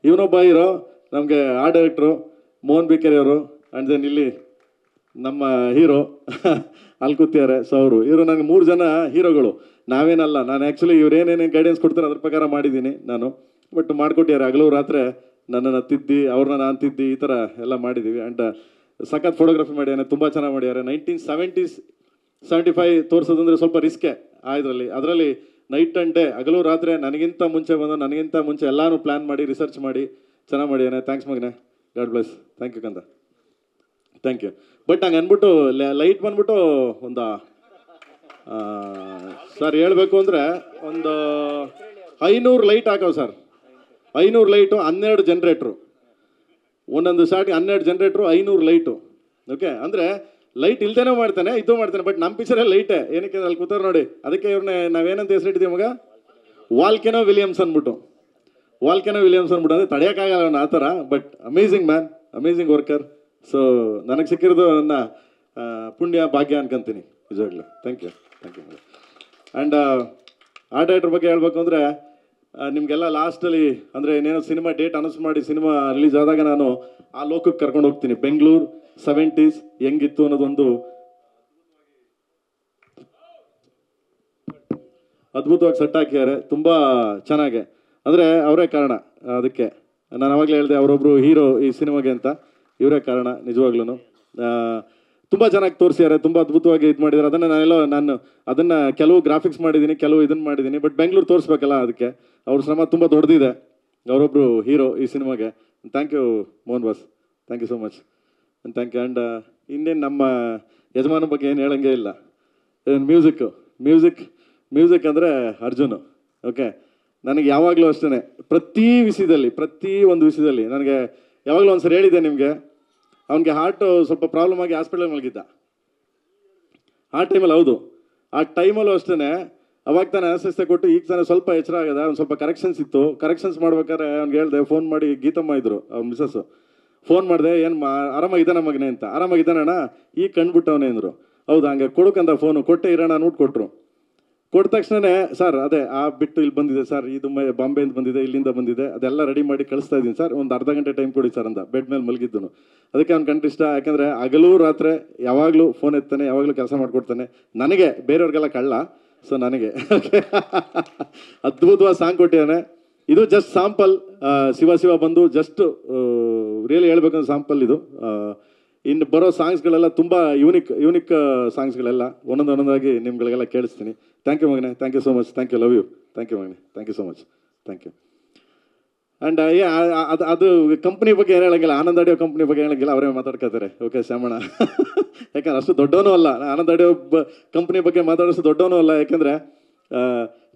ಇವನೊಬ್ಬ ಹೀರೋ ನಮಗೆ ಆರ್ಟ್ ಡೈರೆಕ್ಟ್ರು ಮೋಹನ್ ಬಿಕೆರಿ ಅವರು, ಆ್ಯಂಡ್ ದೆನ್ ಇಲ್ಲಿ ನಮ್ಮ ಹೀರೋ ಅಲ್ಲಿ ಕೂತಿದ್ದಾರೆ. ಸೊ ಇವರು ನನಗೆ 3 ಜನ ಹೀರೋಗಳು. ನಾವೇನಲ್ಲ, ನಾನು ಆ್ಯಕ್ಚುಲಿ ಇವ್ರು ಏನೇನೇನು ಗೈಡೆನ್ಸ್ ಕೊಡ್ತಾರೆ ಅದ್ರ ಪ್ರಕಾರ ಮಾಡಿದ್ದೀನಿ ನಾನು, ಬಟ್ ಮಾಡಿಕೊಟ್ಟಿದ್ದಾರೆ. ಹಗಲು ರಾತ್ರಿ ನನ್ನನ್ನು ತಿದ್ದಿ, ಅವ್ರನ್ನ ನಾನು ತಿದ್ದಿ, ಈ ಥರ ಎಲ್ಲ ಮಾಡಿದ್ದೀವಿ. ಆ್ಯಂಡ್ ಸಖತ್ ಫೋಟೋಗ್ರಫಿ ಮಾಡಿದ್ದಾನೆ, ತುಂಬ ಚೆನ್ನಾಗಿ ಮಾಡಿದ್ದಾರೆ. 1975 ತೋರಿಸೋದಂದ್ರೆ ಸ್ವಲ್ಪ ರಿಸ್ಕೆ ಅದರಲ್ಲಿ ನೈಟ್ ಆ್ಯಂಡ್ ಡೇ, ಹಗಲು ರಾತ್ರಿ ನನಗಿಂತ ಮುಂಚೆ ಎಲ್ಲನೂ ಪ್ಲ್ಯಾನ್ ಮಾಡಿ ರಿಸರ್ಚ್ ಮಾಡಿ ಚೆನ್ನಾಗಿ ಮಾಡಿದ್ದಾನೆ. ಥ್ಯಾಂಕ್ಸ್ ಮಗನೆ, ಗಾಡ್ ಬ್ಲೆಸ್. ಥ್ಯಾಂಕ್ ಯು ಕಂದ, ಥ್ಯಾಂಕ್ ಯು. ಬಟ್ ಹಂಗೆ ಅಂದ್ಬಿಟ್ಟು ಲೈಟ್ ಬಂದ್ಬಿಟ್ಟು ಒಂದು ಸರ್ ಹೇಳಬೇಕು ಅಂದರೆ ಒಂದು 500 ಲೈಟ್ ಹಾಕವು ಸರ್. 500 ಲೈಟು, 12 ಜನ್ರೇಟ್ರು, ಒಂದೊಂದು ಶಾರ್ಟ್ಗೆ 12 ಜನ್ರೇಟ್ರು, 500 ಲೈಟು. ಓಕೆ, ಅಂದರೆ ಲೈಟ್ ಇಲ್ದೇನೋ ಮಾಡ್ತಾನೆ, ಇದು ಮಾಡ್ತಾನೆ. ಬಟ್ ನಮ್ಮ ಪಿಕ್ಚರಲ್ಲಿ ಲೈಟೇ, ಏನಕ್ಕೆ ಅಲ್ಲಿ ಕೂತಾರೆ ನೋಡಿ. ಅದಕ್ಕೆ ಇವ್ರನ್ನ ನಾವೇನಂತ ಹೆಸರಿಟ್ಟಿದ್ದೀವಿ ಮಗ, ವಾಲ್ಕೆನೋ ವಿಲಿಯಮ್ಸ್ ಅಂದ್ಬಿಟ್ಟು ಅಂದರೆ ತಡೆಯೋಕ್ಕಾಗಲ್ಲ ಅವನು ಆ ಥರ. But amazing man, amazing worker. So ನನಗೆ ಸಿಕ್ಕಿರೋದು ನನ್ನ ಪುಣ್ಯ ಭಾಗ್ಯ ಅನ್ಕೊಂತೀನಿ ನಿಜವಾಗ್ಲೂ. Thank you. And art director ಬಗ್ಗೆ ಹೇಳ್ಬೇಕು ಅಂದರೆ, ನಿಮಗೆಲ್ಲ ಲಾಸ್ಟಲ್ಲಿ ಅಂದರೆ ಏನೇನೋ ಸಿನಿಮಾ ಡೇಟ್ ಅನೌನ್ಸ್ ಮಾಡಿ ಸಿನಿಮಾ ರಿಲೀಸ್ ಆದಾಗ ನಾನು ಆ ಲೋಕಕ್ಕೆ ಕರ್ಕೊಂಡು ಹೋಗ್ತೀನಿ. ಬೆಂಗಳೂರು 70s ಹೆಂಗಿತ್ತು ಅನ್ನೋದೊಂದು ಅದ್ಭುತವಾಗಿ ಸೆಟ್ ಹಾಕಿದ್ದಾರೆ, ತುಂಬ ಚೆನ್ನಾಗೆ. ಅಂದರೆ ಅವರೇ ಕಾರಣ ಅದಕ್ಕೆ. ನಾನು ಅವಾಗಲೇ ಹೇಳಿದೆ ಅವರೊಬ್ಬರು ಹೀರೋ ಈ ಸಿನಿಮಾಗೆ ಅಂತ, ಇವರೇ ಕಾರಣ ನಿಜವಾಗ್ಲೂ. ತುಂಬ ಚೆನ್ನಾಗಿ ತೋರಿಸಿದ್ದಾರೆ, ತುಂಬ ಅದ್ಭುತವಾಗಿ ಇದು ಮಾಡಿದ್ದಾರೆ. ನಾನು ಅದನ್ನು ಕೆಲವು ಗ್ರಾಫಿಕ್ಸ್ ಮಾಡಿದ್ದೀನಿ, ಕೆಲವು ಇದನ್ನು ಮಾಡಿದ್ದೀನಿ. ಬಟ್ ಬೆಂಗಳೂರು ತೋರಿಸ್ಬೇಕಲ್ಲ, ಅದಕ್ಕೆ ಅವ್ರ ಶ್ರಮ ತುಂಬ ದೊಡ್ಡದಿದೆ. ಅವರೊಬ್ಬರು ಹೀರೋ ಈ ಸಿನಿಮಾಗೆ. Thank you Mohan boss, thank you so much, thank you. And ಇನ್ನೇನು ನಮ್ಮ ಯಜಮಾನ ಬಗ್ಗೆ ಏನು ಹೇಳಂಗೇ ಇಲ್ಲ. ಮ್ಯೂಸಿಕ್ ಅಂದರೆ ಅರ್ಜುನು. ಓಕೆ, ನನಗೆ ಯಾವಾಗಲೂ ಅಷ್ಟೇ, ಪ್ರತಿ ಒಂದು ವಿಷಯದಲ್ಲಿ ನನಗೆ ಯಾವಾಗಲೂ ಒಂದು ಸರಿ ಹೇಳಿದ್ದೆ ನಿಮಗೆ, ಅವನಿಗೆ ಹಾರ್ಟು ಸ್ವಲ್ಪ ಪ್ರಾಬ್ಲಮ್ ಆಗಿ ಹಾಸ್ಪಿಟಲ್ ಮಲಗಿದ್ದ ಆ ಟೈಮಲ್ಲಿ. ಹೌದು, ಆ ಟೈಮಲ್ಲೂ ಅಷ್ಟೇ ಅವಾಗ ತಾನೇ ಅನಸ್ತೇಸ್ತಾ ಕೊಟ್ಟು ಈಗ ತಾನೇ ಸ್ವಲ್ಪ ಎಚ್ಚರ ಆಗದ. ಒಂದು ಸ್ವಲ್ಪ ಕರೆಕ್ಷನ್ಸ್ ಇತ್ತು, ಕರೆಕ್ಷನ್ಸ್ ಮಾಡ್ಬೇಕಾದ್ರೆ ಅವ್ನಿಗೆ ಹೇಳಿದೆ, ಫೋನ್ ಮಾಡಿ, ಗೀತಮ್ಮ ಇದ್ರು ಅವ್ರ ಮಿಸಸ್ಸು, ಫೋನ್ ಮಾಡಿದೆ, ಏನು ಆರಾಮಾಗಿದ್ದಾನ ಮಗನೇ ಅಂತ. ಆರಾಮಾಗಿದ್ದಾನಣ್ಣ, ಈಗ ಕಂಡುಬಿಟ್ಟವನೇ ಅಂದರು. ಹೌದಾ, ಹಂಗೆ ಕೊಡೋಕಂತ ಫೋನು ಕೊಟ್ಟೆ ಇರೋಣ ನೋಟ್ ಕೊಟ್ಟರು. ಕೊಟ್ಟ ತಕ್ಷಣವೇ ಸರ್ ಅದೇ ಆ ಬಿಟ್ಟು ಇಲ್ಲಿ ಬಂದಿದೆ ಸರ್, ಇದು ಬಾಂಬೆಯಿಂದ ಬಂದಿದೆ, ಇಲ್ಲಿಂದ ಬಂದಿದೆ, ಅದೆಲ್ಲ ರೆಡಿ ಮಾಡಿ ಕಳಿಸ್ತಾ ಇದ್ದೀನಿ ಸರ್, ಒಂದು ಅರ್ಧ ಗಂಟೆ ಟೈಮ್ ಕೊಡಿ ಸರ್ ಅಂದ. ಬೆಡ್ ಮೇಲೆ ಮಲಗಿದ್ದನು. ಅದಕ್ಕೆ ಅವ್ನು ಕಂಡ್ರೆ ಇಷ್ಟ, ಯಾಕೆಂದರೆ ಹಗಲು ರಾತ್ರಿ ಯಾವಾಗಲೂ ಫೋನ್ ಎತ್ತಾನೆ, ಯಾವಾಗಲೂ ಕೆಲಸ ಮಾಡಿಕೊಡ್ತಾನೆ. ನನಗೆ ಬೇರೆಯವ್ರಿಗೆಲ್ಲ ಕಳ್ಳ, ಸೊ ನನಗೆ ಅದ್ಭುತವಾದ ಸಾಂಗ್ ಕೊಟ್ಟಿದ್ದಾನೆ. ಇದು ಜಸ್ಟ್ ಸಾಂಪಲ್. ಶಿವ ಬಂದು ಜಸ್ಟ್ ರಿಯಲಿ ಹೇಳ್ಬೇಕಂದ್ರೆ ಸಾಂಪಲ್ ಇದು. ಇನ್ನು ಬರೋ ಸಾಂಗ್ಸ್ಗಳೆಲ್ಲ ತುಂಬ ಯೂನಿಕ್ ಸಾಂಗ್ಸ್ಗಳೆಲ್ಲ ಒಂದೊಂದಾಗಿ ನಿಮ್ಗಳಿಗೆಲ್ಲ ಕೇಳಿಸ್ತೀನಿ. ಥ್ಯಾಂಕ್ ಯು ಮಗನೆ, thank you so much, thank you, love you, thank you ಮಗನೆ, thank you so much, thank you. And ಅದು ಕಂಪ್ನಿ ಬಗ್ಗೆ ಏನು ಹೇಳಂಗಿಲ್ಲ, ಆನಂದ್ ಆಡಿಯೋ ಕಂಪ್ನಿ ಬಗ್ಗೆ ಹೇಳಂಗಿಲ್ಲ, ಅವರೇ ಮಾತಾಡ್ಕೋತಾರೆ. ಓಕೆ ಶ್ಯಾಮಣ್ಣ, ಯಾಕಂದ್ರೆ ಅಷ್ಟು ದೊಡ್ಡವನೂ ಅಲ್ಲ, ಆನಂದ್ ಆಡಿಯೋ ಕಂಪ್ನಿ ಬಗ್ಗೆ ಮಾತಾಡೋಷ್ಟು ದೊಡ್ಡವನೂ ಅಲ್ಲ. ಯಾಕೆಂದರೆ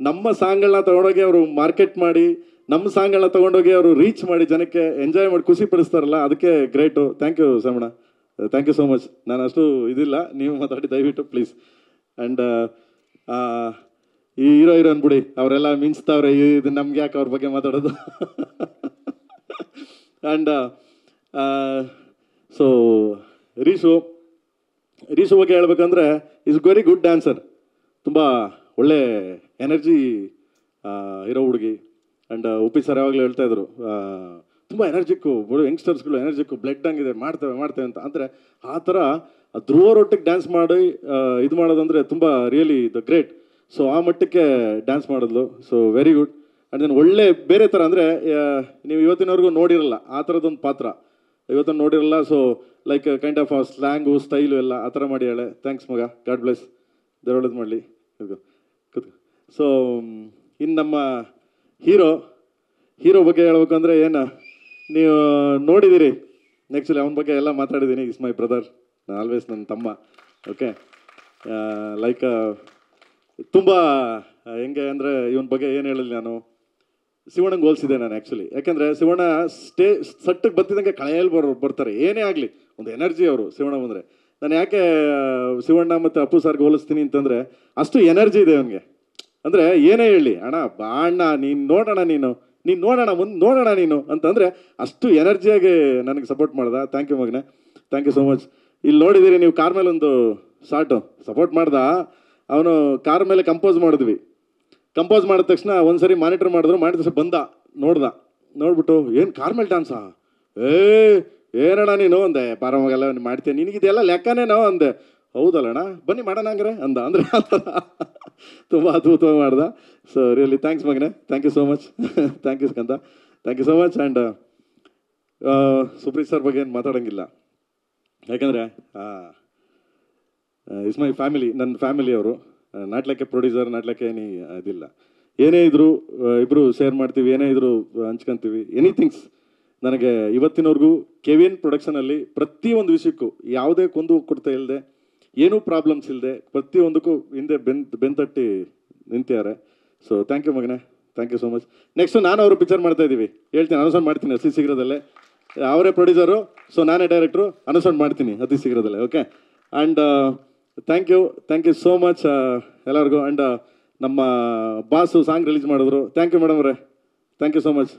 ನಮ್ಮ ಸಾಂಗ್ಗಳನ್ನ ತೊಗೊಂಡೋಗಿ ಅವರು ಮಾರ್ಕೆಟ್ ಮಾಡಿ, ನಮ್ಮ ಸಾಂಗ್ಗಳನ್ನ ತೊಗೊಂಡೋಗಿ ಅವರು ರೀಚ್ ಮಾಡಿ ಜನಕ್ಕೆ ಎಂಜಾಯ್ ಮಾಡಿ ಖುಷಿ ಪಡಿಸ್ತಾರಲ್ಲ, ಅದಕ್ಕೆ ಗ್ರೇಟು. ಥ್ಯಾಂಕ್ ಯು ಶ್ಯಾಮಣ್ಣ, ಥ್ಯಾಂಕ್ ಯು ಸೋ ಮಚ್. ನಾನು ಅಷ್ಟು ಇದಿಲ್ಲ, ನೀವು ಮಾತಾಡಿ ದಯವಿಟ್ಟು ಪ್ಲೀಸ್. ಆ್ಯಂಡ್ ಈ ಹೀರೋಯಿನ್ ಬಿಡಿ, ಅವರೆಲ್ಲ ಮಿಂಚ್ತಾವ್ರೆ, ಇದು ನಮ್ಗೆ ಯಾಕೆ ಅವ್ರ ಬಗ್ಗೆ ಮಾತಾಡೋದು. ಆ್ಯಂಡ್ ಸೊ ರೀಶು ಬಗ್ಗೆ ಹೇಳ್ಬೇಕಂದ್ರೆ ಈಸ್ ವೆರಿ ಗುಡ್ ಡ್ಯಾನ್ಸರ್, ತುಂಬ ಒಳ್ಳೆ ಎನರ್ಜಿ ಇರೋ ಹುಡುಗಿ. ಆ್ಯಂಡ್ ಉಪ್ಪಿ ಸರ್ ಯಾವಾಗಲೂ ಹೇಳ್ತಾಯಿದ್ರು, ತುಂಬ ಎನರ್ಜಿಕ್ಕು ಯಂಗ್ಸ್ಟರ್ಸ್ಗಳು ಎನರ್ಜಿಕ್ಕು ಬ್ಲಡ್ ಹಂಗಿದೆ ಮಾಡ್ತೇವೆ ಅಂತ ಅಂದರೆ ಆ ಥರ ಧ್ರುವರೊಟ್ಟಿಗೆ ಡ್ಯಾನ್ಸ್ ಮಾಡಿ ಇದು ಮಾಡೋದಂದರೆ ತುಂಬ ರಿಯಲಿ ದ ಗ್ರೇಟ್. ಸೊ ಆ ಮಟ್ಟಕ್ಕೆ ಡ್ಯಾನ್ಸ್ ಮಾಡಿದ್ಲು. So very good. And then ಒಳ್ಳೆ ಬೇರೆ ಥರ ಅಂದರೆ ನೀವು ಇವತ್ತಿನವರೆಗೂ ನೋಡಿರಲ್ಲ ಆ ಥರದೊಂದು ಪಾತ್ರ, ಇವತ್ತನ್ನು ನೋಡಿರಲ್ಲ. So like kind of slang style ಎಲ್ಲ ಆ ಥರ ಮಾಡಿ ಹೇಳೆ. ಥ್ಯಾಂಕ್ಸ್ ಮಗ, ಗಾಡ್ ಬ್ಲೆಸ್, ದೇವ್ರು ಒಳ್ಳೇದು ಮಾಡಲಿ. ಕೂತ್ಕೊ. ಸೊ ಇನ್ನು ನಮ್ಮ ಹೀರೋ ಬಗ್ಗೆ ಹೇಳ್ಬೇಕು ಅಂದರೆ ಏನು, ನೀವು ನೋಡಿದ್ದೀರಿ. ಆ್ಯಕ್ಚುಲಿ ಅವನ ಬಗ್ಗೆ ಎಲ್ಲ ಮಾತಾಡಿದ್ದೀನಿ. ಇಸ್ ಮೈ ಬ್ರದರ್, ಆಲ್ವೇಸ್ ನನ್ನ ತಮ್ಮ. ಓಕೆ, ಲೈಕ್ ತುಂಬ ಹೆಂಗೆ ಅಂದರೆ ಇವನ ಬಗ್ಗೆ ಏನು ಹೇಳಿಲ್ಲ ನಾನು, ಶಿವಣ್ಣಂಗೆ ಹೋಲಿಸಿದೆ ನಾನು ಆ್ಯಕ್ಚುಲಿ. ಯಾಕೆಂದರೆ ಶಿವಣ್ಣ ಸಟ್ಟಕ್ಕೆ ಬತ್ತಿದಂಗೆ ಕಳೆಯಲ್ಲಿ ಬರ್ತಾರೆ, ಏನೇ ಆಗಲಿ ಒಂದು ಎನರ್ಜಿ ಅವರು ಶಿವಣ್ಣ ಬಂದರೆ. ನಾನು ಯಾಕೆ ಶಿವಣ್ಣ ಮತ್ತು ಅಪ್ಪು ಸರ್ಗೆ ಹೋಲಿಸ್ತೀನಿ ಅಂತಂದರೆ ಅಷ್ಟು ಎನರ್ಜಿ ಇದೆ ಅವನಿಗೆ. ಅಂದರೆ ಏನೇ ಹೇಳಿ, ಅಣ್ಣ ಬಾ ಅಣ್ಣ ನೀನು ನೋಡೋಣ, ನೀನು ನೋಡೋಣ, ಮುಂದೆ ನೋಡೋಣ ನೀನು ಅಂತಂದರೆ ಅಷ್ಟು ಎನರ್ಜಿಯಾಗಿ ನನಗೆ ಸಪೋರ್ಟ್ ಮಾಡ್ದ. ಥ್ಯಾಂಕ್ ಯು ಮಗನೇ, ಥ್ಯಾಂಕ್ ಯು ಸೋ ಮಚ್. ಇಲ್ಲಿ ನೋಡಿದ್ದೀರಿ ನೀವು ಕಾರ್ ಮೇಲೆ ಒಂದು ಶಾರ್ಟು ಸಪೋರ್ಟ್ ಮಾಡ್ದ. ಅವನು ಕಾರ್ ಮೇಲೆ ಕಂಪೋಸ್ ಮಾಡಿದ್ವಿ. ಕಂಪೋಸ್ ಮಾಡಿದ ತಕ್ಷಣ ಒಂದು ಸರಿ ಮಾನಿಟರ್ ಮಾಡಿದ್ರು, ಮಾಡಿದ ತಕ್ಷಣ ನೋಡ್ಬಿಟ್ಟು ಏನು ಕಾರ್ ಮೇಲೆ ಡ್ಯಾನ್ಸಾ, ಏನಣ್ಣ ನೀನು ಅಂದೆ. ಬಾರಮಗೆಲ್ಲ ಮಾಡ್ತೀನಿ, ನಿನಗಿದೆಲ್ಲ ಲೆಕ್ಕನೇ ನಾವು ಅಂದೆ. ಹೌದಲ್ಲಣ್ಣ ಬನ್ನಿ ಮಾಡೋಣ ಹಂಗ್ರೆ ಅಂದರೆ ಆ ಥರ ತುಂಬ ಅದ್ಭುತವಾಗಿ ಮಾಡ್ದ. ಸೊ ರಿಯಲಿ ಥ್ಯಾಂಕ್ಸ್ ಮಗನೇ, thank you so much. Thank you Skanda, thank you so much. And Supreeth sir ಬಗ್ಗೆ ಏನು ಮಾತಾಡೋಂಗಿಲ್ಲ, ಯಾಕಂದರೆ ಇಸ್ ಮೈ ಫ್ಯಾಮಿಲಿ, ನನ್ನ ಫ್ಯಾಮಿಲಿ ಅವರು. ನಾಟ್ಲಕ್ಕೆ ಪ್ರೊಡ್ಯೂಸರ್, ನಾಟ್ಲಕ್ಕೆ ಇದಿಲ್ಲ. ಏನೇ ಇದ್ದರೂ ಇಬ್ಬರು ಶೇರ್ ಮಾಡ್ತೀವಿ, ಏನೇ ಇದ್ದರೂ ಹಂಚ್ಕೊತೀವಿ, ಎನಿಥಿಂಗ್ಸ್. ನನಗೆ ಇವತ್ತಿನವರೆಗೂ ಕೆವಿನ್ ಪ್ರೊಡಕ್ಷನಲ್ಲಿ ಪ್ರತಿಯೊಂದು ವಿಷಯಕ್ಕೂ ಯಾವುದೇ ಕೊಂದು ಕೊಡ್ತಾ ಇಲ್ಲದೆ, ಏನೂ ಪ್ರಾಬ್ಲಮ್ಸ್ ಇಲ್ಲದೆ ಪ್ರತಿಯೊಂದಕ್ಕೂ ಹಿಂದೆ ಬೆಂತಟ್ಟಿ ನಿಂತಿದ್ದಾರೆ. ಸೊ ಥ್ಯಾಂಕ್ ಯು ಮಗನೇ, thank you so much. Next ನಾನು ಅವರು ಪಿಕ್ಚರ್ ಮಾಡ್ತಾ ಇದ್ದೀವಿ, ಹೇಳ್ತೀನಿ, ಅನೌನ್ಸ್ ಮಾಡ್ತೀನಿ ಅತಿ ಶೀಘ್ರದಲ್ಲೇ. ಅವರೇ ಪ್ರೊಡ್ಯೂಸರು, ಸೊ ನಾನೇ ಡೈರೆಕ್ಟ್ರು, ಅನೌನ್ಸ್ ಮಾಡ್ತೀನಿ ಅತಿ ಶೀಘ್ರದಲ್ಲೇ. Okay, and thank you so much ಎಲ್ಲರಿಗೂ. ಆ್ಯಂಡ್ ನಮ್ಮ ಬಾಸು ಸಾಂಗ್ ರಿಲೀಸ್ ಮಾಡಿದ್ರು, ಥ್ಯಾಂಕ್ ಯು ಮೇಡಮ್ ಅವರೇ, ಥ್ಯಾಂಕ್ ಯು ಸೋ ಮಚ್.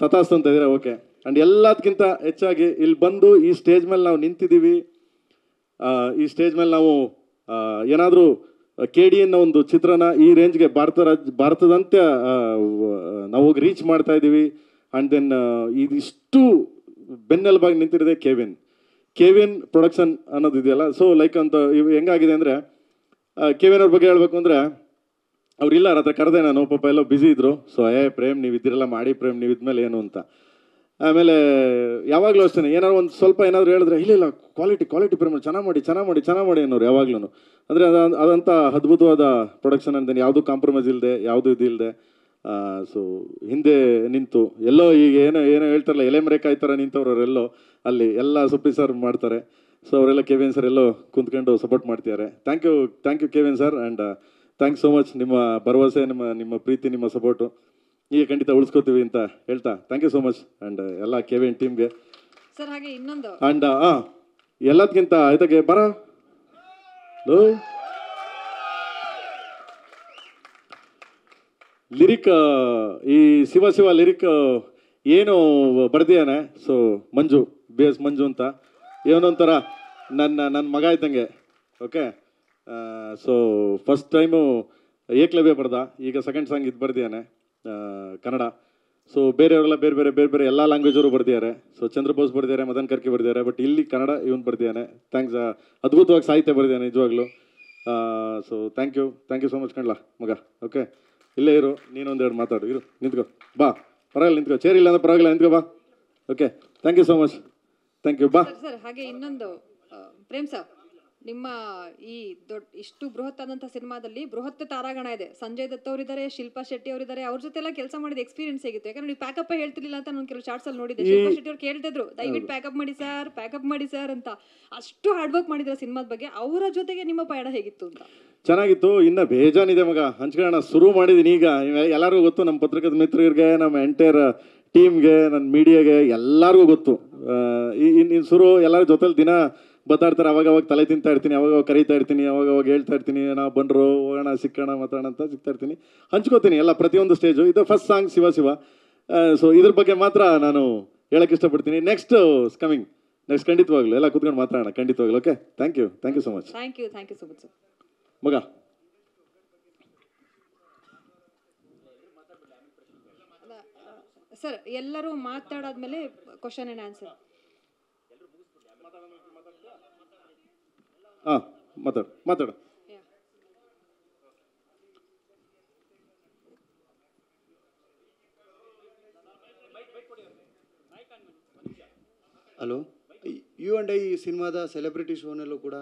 ತಥಾಸ್ತು ಅಂತ ಇದ್ದೀರಾ. ಓಕೆ, ಆ್ಯಂಡ್ ಎಲ್ಲದಕ್ಕಿಂತ ಹೆಚ್ಚಾಗಿ ಇಲ್ಲಿ ಬಂದು ಈ ಸ್ಟೇಜ್ ಮೇಲೆ ನಾವು ನಿಂತಿದ್ದೀವಿ. ಈ ಸ್ಟೇಜ್ ಮೇಲೆ ನಾವು ಏನಾದರೂ KD ಅನ್ನೋ ಒಂದು ಚಿತ್ರನ ಈ ರೇಂಜ್ಗೆ ಭಾರತದಂತೆ ನಾವು ಹೋಗಿ ರೀಚ್ ಮಾಡ್ತಾ ಇದ್ದೀವಿ. ಆ್ಯಂಡ್ ದೆನ್ ಇದಿಷ್ಟು ಬೆನ್ನೆಲುಬಾಗಿ ನಿಂತಿರೋದೆ ಕೆವಿನ್ ಪ್ರೊಡಕ್ಷನ್ ಅನ್ನೋದು ಇದೆಯಲ್ಲ. ಸೊ ಲೈಕ್ ಅಂತ ಇವು ಹೆಂಗಾಗಿದೆ ಅಂದರೆ, ಕೆವಿನ್ ಅವ್ರ ಬಗ್ಗೆ ಹೇಳಬೇಕು ಅಂದರೆ, ಅವ್ರಿಲ್ಲ ಹತ್ರ ಕರೆದೆ ನಾನು, ಪಾಪ ಎಲ್ಲೋ ಬ್ಯುಸಿ ಇದ್ದರು. ಸೊ ಪ್ರೇಮ್ ನೀವು ಇದ್ದಿರಲ್ಲ ಮಾಡಿ, ಪ್ರೇಮ್ ನೀವು ಇದ್ಮೇಲೆ ಏನು ಅಂತ. ಆಮೇಲೆ ಯಾವಾಗಲೂ ಅಷ್ಟೇ ಏನಾದ್ರು ಒಂದು ಸ್ವಲ್ಪ ಏನಾದರೂ ಹೇಳಿದ್ರೆ, ಇಲ್ಲ ಕ್ವಾಲಿಟಿ ಪ್ರೇಮ್ ಚೆನ್ನಾಗಿ ಮಾಡಿ ಅನ್ನೋರು ಯಾವಾಗ್ಲೂ. ಅಂದರೆ ಅದಂಥ ಅದ್ಭುತವಾದ ಪ್ರೊಡಕ್ಷನ್ ಅಂತ, ಯಾವುದೂ ಕಾಂಪ್ರಮೈಸ್ ಇಲ್ಲದೆ, ಯಾವುದೂ ಇದಿಲ್ಲದೆ. ಸೊ ಹಿಂದೆ ನಿಂತು ಎಲ್ಲೋ ಈಗ ಏನೋ ಹೇಳ್ತಾರಲ್ಲ, ಎಲೆಮರೆಕಾಯಿ ಥರ ನಿಂತವ್ರು ಅವರೆಲ್ಲೋ ಅಲ್ಲಿ ಎಲ್ಲ ಸುಪ್ರೀತ್ ಸರ್ ಮಾಡ್ತಾರೆ. ಸೊ ಅವರೆಲ್ಲ ಕೆವಿನ್ ಸರ್ ಎಲ್ಲೋ ಕುಂತ್ಕೊಂಡು ಸಪೋರ್ಟ್ ಮಾಡ್ತಿದ್ದಾರೆ. Thank you Kevin sir. And thanks so much. ನಿಮ್ಮ ಭರವಸೆ, ನಿಮ್ಮ ಪ್ರೀತಿ, ನಿಮ್ಮ ಸಪೋರ್ಟು ಈಗ ಖಂಡಿತ ಉಳಿಸ್ಕೋತೀವಿ ಅಂತ ಹೇಳ್ತಾ thank you so much. And ಎಲ್ಲ ಕೆವಿನ್ ಟೀಮ್ಗೆ
ಸರ್. ಹಾಗೆ ಇನ್ನೊಂದು
ಆ್ಯಂಡ್ ಎಲ್ಲದಕ್ಕಿಂತ ಆಯ್ತಾಗೆ ಬರ ಲಿರಿಕ್, ಈ ಶಿವ ಲಿರಿಕ್ ಏನು ಬರ್ದಿಯಾನೆ. ಸೊ ಮಂಜು, BS ಮಂಜು ಅಂತ, ಏನೊಂಥರ ನನ್ನ ಮಗ ಇದ್ದಂಗೆ. Okay, so first time Ekalavya ಬರ್ದ, ಈಗ ಸೆಕೆಂಡ್ ಸಾಂಗ್ ಇದು ಬರ್ದಿಯಾನೆ ಕನ್ನಡ. ಸೊ ಬೇರೆಯವರೆಲ್ಲ ಬೇರೆ ಎಲ್ಲ ಲ್ಯಾಂಗ್ವೇಜವರು ಬರ್ದಿದ್ದಾರೆ. ಸೊ ಚಂದ್ರಬೋಸ್ ಬರ್ದಿದ್ದಾರೆ, ಮದನ್ ಕರ್ಕಿ ಬರ್ದಿದ್ದಾರೆ, ಬಟ್ ಇಲ್ಲಿ ಕನ್ನಡ ಇವನು ಬರ್ದಿದ್ದಾನೆ. ಥ್ಯಾಂಕ್ಸ್. ಅದ್ಭುತವಾಗಿ ಸಾಹಿತ್ಯ ಬರ್ದಿದ್ದಾನೆ ನಿಜವಾಗ್ಲೂ. So thank you so much ಕಣ್ಲ ಮಗ. ಓಕೆ, ಇಲ್ಲೇ ಇರು, ನೀನೊಂದೆರಡು ಮಾತಾಡು, ನಿಂತ್ಕೋ, ಬಾ, ಪರವಾಗಿಲ್ಲ ನಿಂತ್ಕೋ, ಚೇರ್ ಇಲ್ಲ ಅಂದ್ರೆ ಪರವಾಗಿಲ್ಲ ನಿಂತ್ಕೋ, ಬಾ. Okay, thank you so much, thank you, ಬಾ.
ಸರ್ ಹಾಗೆ ಇನ್ನೊಂದು ಪ್ರೇಮ್ ಸರ್, ನಿಮ್ಮ ಈ ಇಷ್ಟು ಬೃಹತ್ ಆದಂಥ ಸಿನಿಮಾದಲ್ಲಿ ಬೃಹತ್ ತಾರಾಗಣ ಇದೆ. ಸಂಜಯ್ ದತ್ ಅವರಿದ್ದಾರೆ, ಶಿಲ್ಪಾ ಶೆಟ್ಟಿ ಅವರಿದ್ದಾರೆ. ಅವ್ರ ಜೊತೆ ಎಲ್ಲ ಕೆಲಸ ಮಾಡಿದ ಎಕ್ಸ್ಪೀರಿಯನ್ಸ್ ಹೇಗಿತ್ತು? ಯಾಕಂದ್ರೆ ನೀವು ಪ್ಯಾಕಪ್ ಹೇಳ್ತಿರ್ಲಿಲ್ಲ ಅಂತ ನಾನು ಕೆಲವು ಶಾರ್ಟ್ಸ್ ಅಲ್ಲಿ ನೋಡಿದ್ದೆ. ಶಿಲ್ಪಾ ಶೆಟ್ಟಿ ಅವ್ರು ಕೇಳ್ತಿದ್ರು, ದಯವಿಟ್ಟು ಪ್ಯಾಕಪ್ ಮಾಡಿ ಸರ್ ಅಂತ. ಅಷ್ಟು ಹಾರ್ಡ್ ವರ್ಕ್ ಮಾಡಿದ್ರ ಸಿನಿಮಾದ ಬಗ್ಗೆ. ಅವರ ಜೊತೆಗೆ ನಿಮ್ಮ ಪಯಣ ಹೇಗಿತ್ತು ಅಂತ?
ಚೆನ್ನಾಗಿತ್ತು. ಇನ್ನು ಬೇಜಾನಿದೆ ಮಗ, ಹಂಚ್ಕೊಳ್ಳೋಣ ಶುರು ಮಾಡಿದ್ದೀನಿ ಈಗ. ಎಲ್ಲರಿಗೂ ಗೊತ್ತು, ನಮ್ಮ ಪತ್ರಿಕದ ಮಿತ್ರರಿಗೆ, ನಮ್ಮ ಎಂಟೈರ್ ಟೀಮ್ಗೆ, ನನ್ನ ಮೀಡಿಯಾಗೆ ಎಲ್ಲರಿಗೂ ಗೊತ್ತು. ಇನ್ನು ಶುರು ಎಲ್ಲರ ಜೊತೆಲಿ ದಿನ ಬತ್ತಾಡ್ತಾರೆ. ಅವಾಗ ತಲೆ ತಿಂತಾ ಇರ್ತೀನಿ, ಅವಾಗ ಕರೀತಾ ಇರ್ತೀನಿ, ಅವಾಗ ಹೇಳ್ತಾ ಇರ್ತೀನಿ, ನಾವು ಬಂದರು ಹೋಗೋಣ ಸಿಕ್ಕೋಣ ಮಾತಾಡೋಣ ಅಂತ ಸಿಗ್ತಾ ಇರ್ತೀನಿ, ಹಂಚ್ಕೋತೀನಿ ಎಲ್ಲ ಪ್ರತಿಯೊಂದು ಸ್ಟೇಜು. ಇದು ಫಸ್ಟ್ ಸಾಂಗ್ ಶಿವ. ಸೊ ಇದ್ರ ಬಗ್ಗೆ ಮಾತ್ರ ನಾನು ಹೇಳಕ್ಕೆ ಇಷ್ಟಪಡ್ತೀನಿ. ನೆಕ್ಸ್ಟ್ ಖಂಡಿತವಾಗ್ಲು ಎಲ್ಲ ಕೂತ್ಕೊಂಡು ಮಾತಾಡೋಣ ಖಂಡಿತವಾಗ್ಲು. Okay, thank you so much.
Thank you so much
ಮಗ.
ಸರ್ ಎಲ್ಲರೂ ಮಾತಾಡಾದ್ಮೇಲೆ ಕ್ವಶನ್ ಆ್ಯಂಡ್ ಆನ್ಸರ್.
ಹಾಂ ಮಾತಾಡು.
ಹಲೋ, ಯು ಆ್ಯಂಡ್ ಐ ಸಿನಿಮಾದ ಸೆಲೆಬ್ರಿಟಿ ಶೋನಲ್ಲೂ ಕೂಡ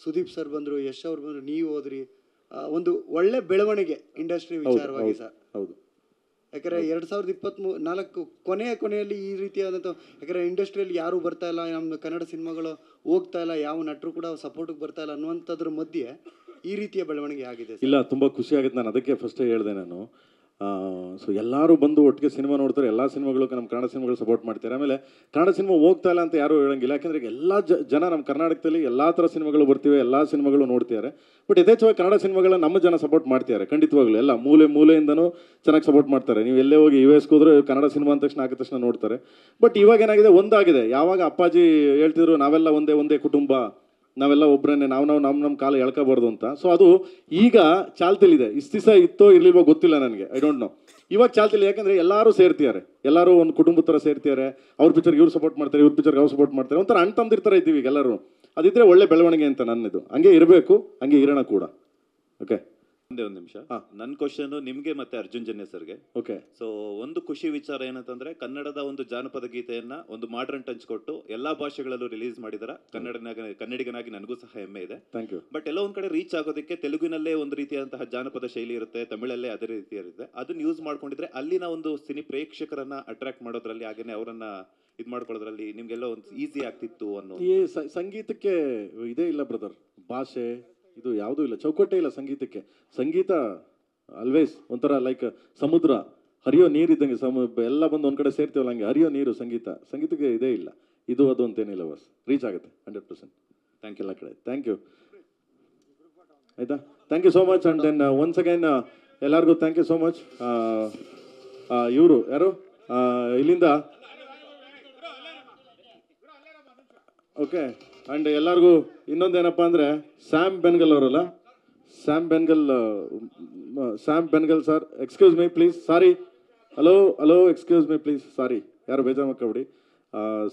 ಸುದೀಪ್ ಸರ್ ಬಂದರು, ಯಶ್ ಅವ್ರು ಬಂದರು, ನೀವು ಹೋದ್ರಿ. ಒಂದು ಒಳ್ಳೆ ಬೆಳವಣಿಗೆ ಇಂಡಸ್ಟ್ರಿ ವಿಚಾರವಾಗಿ ಸರ್.
ಹೌದು.
ಯಾಕಂದರೆ 2024 ಕೊನೆಯಲ್ಲಿ ಈ ರೀತಿಯಾದಂಥ, ಯಾಕಂದರೆ ಇಂಡಸ್ಟ್ರಿಯಲ್ಲಿ ಯಾರೂ ಬರ್ತಾ ಇಲ್ಲ, ನಮ್ಮ ಕನ್ನಡ ಸಿನಿಮಾಗಳು ಹೋಗ್ತಾ ಇಲ್ಲ, ಯಾವ ನಟರು ಕೂಡ ಸಪೋರ್ಟಿಗೆ ಬರ್ತಾ ಇಲ್ಲ ಅನ್ನುವಂಥದ್ರ ಮಧ್ಯೆ ಈ ರೀತಿಯ ಬೆಳವಣಿಗೆ ಆಗಿದೆ.
ಇಲ್ಲ, ತುಂಬ ಖುಷಿ ಆಗುತ್ತೆ. ನಾನು ಅದಕ್ಕೆ ಫಸ್ಟೇ ಹೇಳಿದೆ ನಾನು. ಸೊ ಎಲ್ಲರೂ ಬಂದು ಒಟ್ಟಿಗೆ ಸಿನಿಮಾ ನೋಡ್ತಾರೆ, ಎಲ್ಲ ಸಿನಿಮಾಗಳು ನಮ್ಮ ಕನ್ನಡ ಸಿನಿಮಾಗಳು ಸಪೋರ್ಟ್ ಮಾಡ್ತಾರೆ. ಆಮೇಲೆ ಕನ್ನಡ ಸಿನಿಮಾ ಹೋಗ್ತಾ ಇಲ್ಲ ಅಂತ ಯಾರೂ ಹೇಳಂಗಿಲ್ಲ, ಯಾಕೆಂದರೆ ಎಲ್ಲ ಜನ ನಮ್ಮ ಕರ್ನಾಟಕದಲ್ಲಿ ಎಲ್ಲ ಥರ ಸಿನಿಮಾಗಳು ಬರ್ತಿವೆ, ಎಲ್ಲ ಸಿನಿಮಾಗಳು ನೋಡ್ತಿದ್ದಾರೆ. ಬಟ್ ಯಥೇಚ್ಛವಾಗಿ ಕನ್ನಡ ಸಿನಿಮಾಗಳನ್ನ ನಮ್ಮ ಜನ ಸಪೋರ್ಟ್ ಮಾಡ್ತಿದ್ದಾರೆ ಖಂಡಿತವಾಗ್ಲೂ. ಎಲ್ಲ ಮೂಲೆಯಿಂದನೂ ಚೆನ್ನಾಗಿ ಸಪೋರ್ಟ್ ಮಾಡ್ತಾರೆ. ನೀವು ಎಲ್ಲೇ ಹೋಗಿ US ಹೋದ್ರೆ ಕನ್ನಡ ಸಿನಿಮಾ ಅಂದ ತಕ್ಷಣ ಆಗಿದ ತಕ್ಷಣ ನೋಡ್ತಾರೆ. ಬಟ್ ಇವಾಗ ಏನಾಗಿದೆ, ಒಂದಾಗಿದೆ. ಯಾವಾಗ ಅಪ್ಪಾಜಿ ಹೇಳ್ತಿದ್ರು ನಾವೆಲ್ಲ ಒಂದೇ ಕುಟುಂಬ, ನಾವೆಲ್ಲ ಒಬ್ಬರನ್ನೇ, ನಮ್ಮ ಕಾಲ ಎಳ್ಕೋಬಾರ್ದು ಅಂತ. ಸೊ ಅದು ಈಗ ಚಾಲ್ತಿಲಿದೆ. ಇಷ್ಟು ದಿವಸ ಇತ್ತೋ ಇರಲಿಲ್ವೋ ಗೊತ್ತಿಲ್ಲ ನನಗೆ, ಐ ಡೋಂಟ್ ನೋ. ಇವಾಗ ಚಾಲ್ತಿಲ್ಲ, ಯಾಕಂದರೆ ಎಲ್ಲರೂ ಸೇರ್ತಿದ್ದಾರೆ, ಎಲ್ಲರೂ ಒಂದು ಕುಟುಂಬದ ಥರ ಸೇರ್ತಿದ್ದಾರೆ. ಅವ್ರ ಪಿಕ್ಚರ್ಗೆ ಇವ್ರು ಸಪೋರ್ಟ್ ಮಾಡ್ತಾರೆ, ಇವ್ರ ಪಿಕ್ಚರ್ಗೆ ಅವ್ರು ಸಪೋರ್ಟ್ ಮಾಡ್ತಾರೆ. ಒಂಥರ ಅಣ್ಣ ತಮ್ಮದಿರ್ತಾರೆ ಇದ್ದೀವಿ ಈಗ ಎಲ್ಲರೂ. ಅದಿದ್ರೆ ಒಳ್ಳೆ ಬೆಳವಣಿಗೆ ಅಂತ ನನ್ನದು. ಹಂಗೆ ಇರಬೇಕು, ಹಂಗೆ ಇರೋಣ ಕೂಡ. ಓಕೆ,
ಒಂದು ನಿಮಿಷ. ನನ್ನ ಕ್ವಶನ್ ನಿಮಗೆ ಮತ್ತೆ ಅರ್ಜುನ್ ಜನ್ಯ ಸರ್ಗೆ.
ಓಕೆ.
ಸೊ ಒಂದು ಖುಷಿ ವಿಚಾರ ಏನಂತಂದ್ರೆ, ಕನ್ನಡದ ಒಂದು ಜಾನಪದ ಗೀತೆಯನ್ನ ಒಂದು ಮಾಡರ್ನ್ ಟಚ್ ಕೊಟ್ಟು ಎಲ್ಲಾ ಭಾಷೆಗಳಲ್ಲೂ ರಿಲೀಸ್ ಮಾಡಿದಾರೆ. ಕನ್ನಡಿಗನಾಗಿ ನನಗೂ ಸಹ ಹೆಮ್ಮೆ ಇದೆ.
Thank you.
ಬಟ್ ಎಲ್ಲ ಒಂದ್ ಕಡೆ ರೀಚ್ ಆಗೋದಕ್ಕೆ ತೆಲುಗಿನಲ್ಲೇ ಒಂದು ರೀತಿಯಾದಂತಹ ಜಾನಪದ ಶೈಲಿ ಇರುತ್ತೆ, ತಮಿಳಲ್ಲೇ ಅದೇ ರೀತಿ ಇರುತ್ತೆ. ಅದನ್ನ ಯೂಸ್ ಮಾಡ್ಕೊಂಡಿದ್ರೆ ಅಲ್ಲಿನ ಒಂದು ಸಿನಿ ಪ್ರೇಕ್ಷಕರನ್ನ ಅಟ್ರಾಕ್ಟ್ ಮಾಡೋದ್ರಲ್ಲಿ, ಹಾಗೇನೆ ಅವರನ್ನ ಇದು ಮಾಡ್ಕೊಳ್ಳೋದ್ರಲ್ಲಿ ನಿಮ್ಗೆಲ್ಲ ಒಂದು ಈಸಿ ಆಗ್ತಿತ್ತು ಅನ್ನೋ.
ಈ ಸಂಗೀತಕ್ಕೆ ಇದೇ ಇಲ್ಲ ಬ್ರದರ್, ಭಾಷೆ ಇದು ಯಾವುದೂ ಇಲ್ಲ, ಚೌಕಟ್ಟೇ ಇಲ್ಲ ಸಂಗೀತಕ್ಕೆ. ಸಂಗೀತ ಆಲ್ವೇಸ್ ಒಂಥರ ಲೈಕ್ ಸಮುದ್ರ, ಹರಿಯೋ ನೀರಿದ್ದಂಗೆ. ಎಲ್ಲ ಬಂದು ಒಂದು ಕಡೆ ಸೇರ್ತೀವಲ್ಲ, ಹಂಗೆ ಹರಿಯೋ ನೀರು ಸಂಗೀತಕ್ಕೆ ಇದೇ ಇಲ್ಲ. ಇದು ಅದು ಅಂತೇನಿಲ್ಲ, ಬಸ್ ರೀಚ್ ಆಗುತ್ತೆ 100%. ಥ್ಯಾಂಕ್ ಯು ಎಲ್ಲ ಕಡೆ. Thank you. ಆಯಿತಾ, thank you so much. And then once again ಎಲ್ಲರಿಗೂ ಥ್ಯಾಂಕ್ ಯು ಸೋ ಮಚ್. ಇವರು ಯಾರು ಇಲ್ಲಿಂದ, ಓಕೆ. ಆ್ಯಂಡ್ ಎಲ್ಲರಿಗೂ ಇನ್ನೊಂದೇನಪ್ಪ ಅಂದರೆ, ಸ್ಯಾಮ್ ಬೆನ್ಗಲ್ ಅವರಲ್ಲ, Shyam Benegal sir, excuse me please, sorry, hello excuse me please, sorry, ಯಾರು ಬೇಜಾರು ಮಾಡ್ಕೊಬಿಡಿ.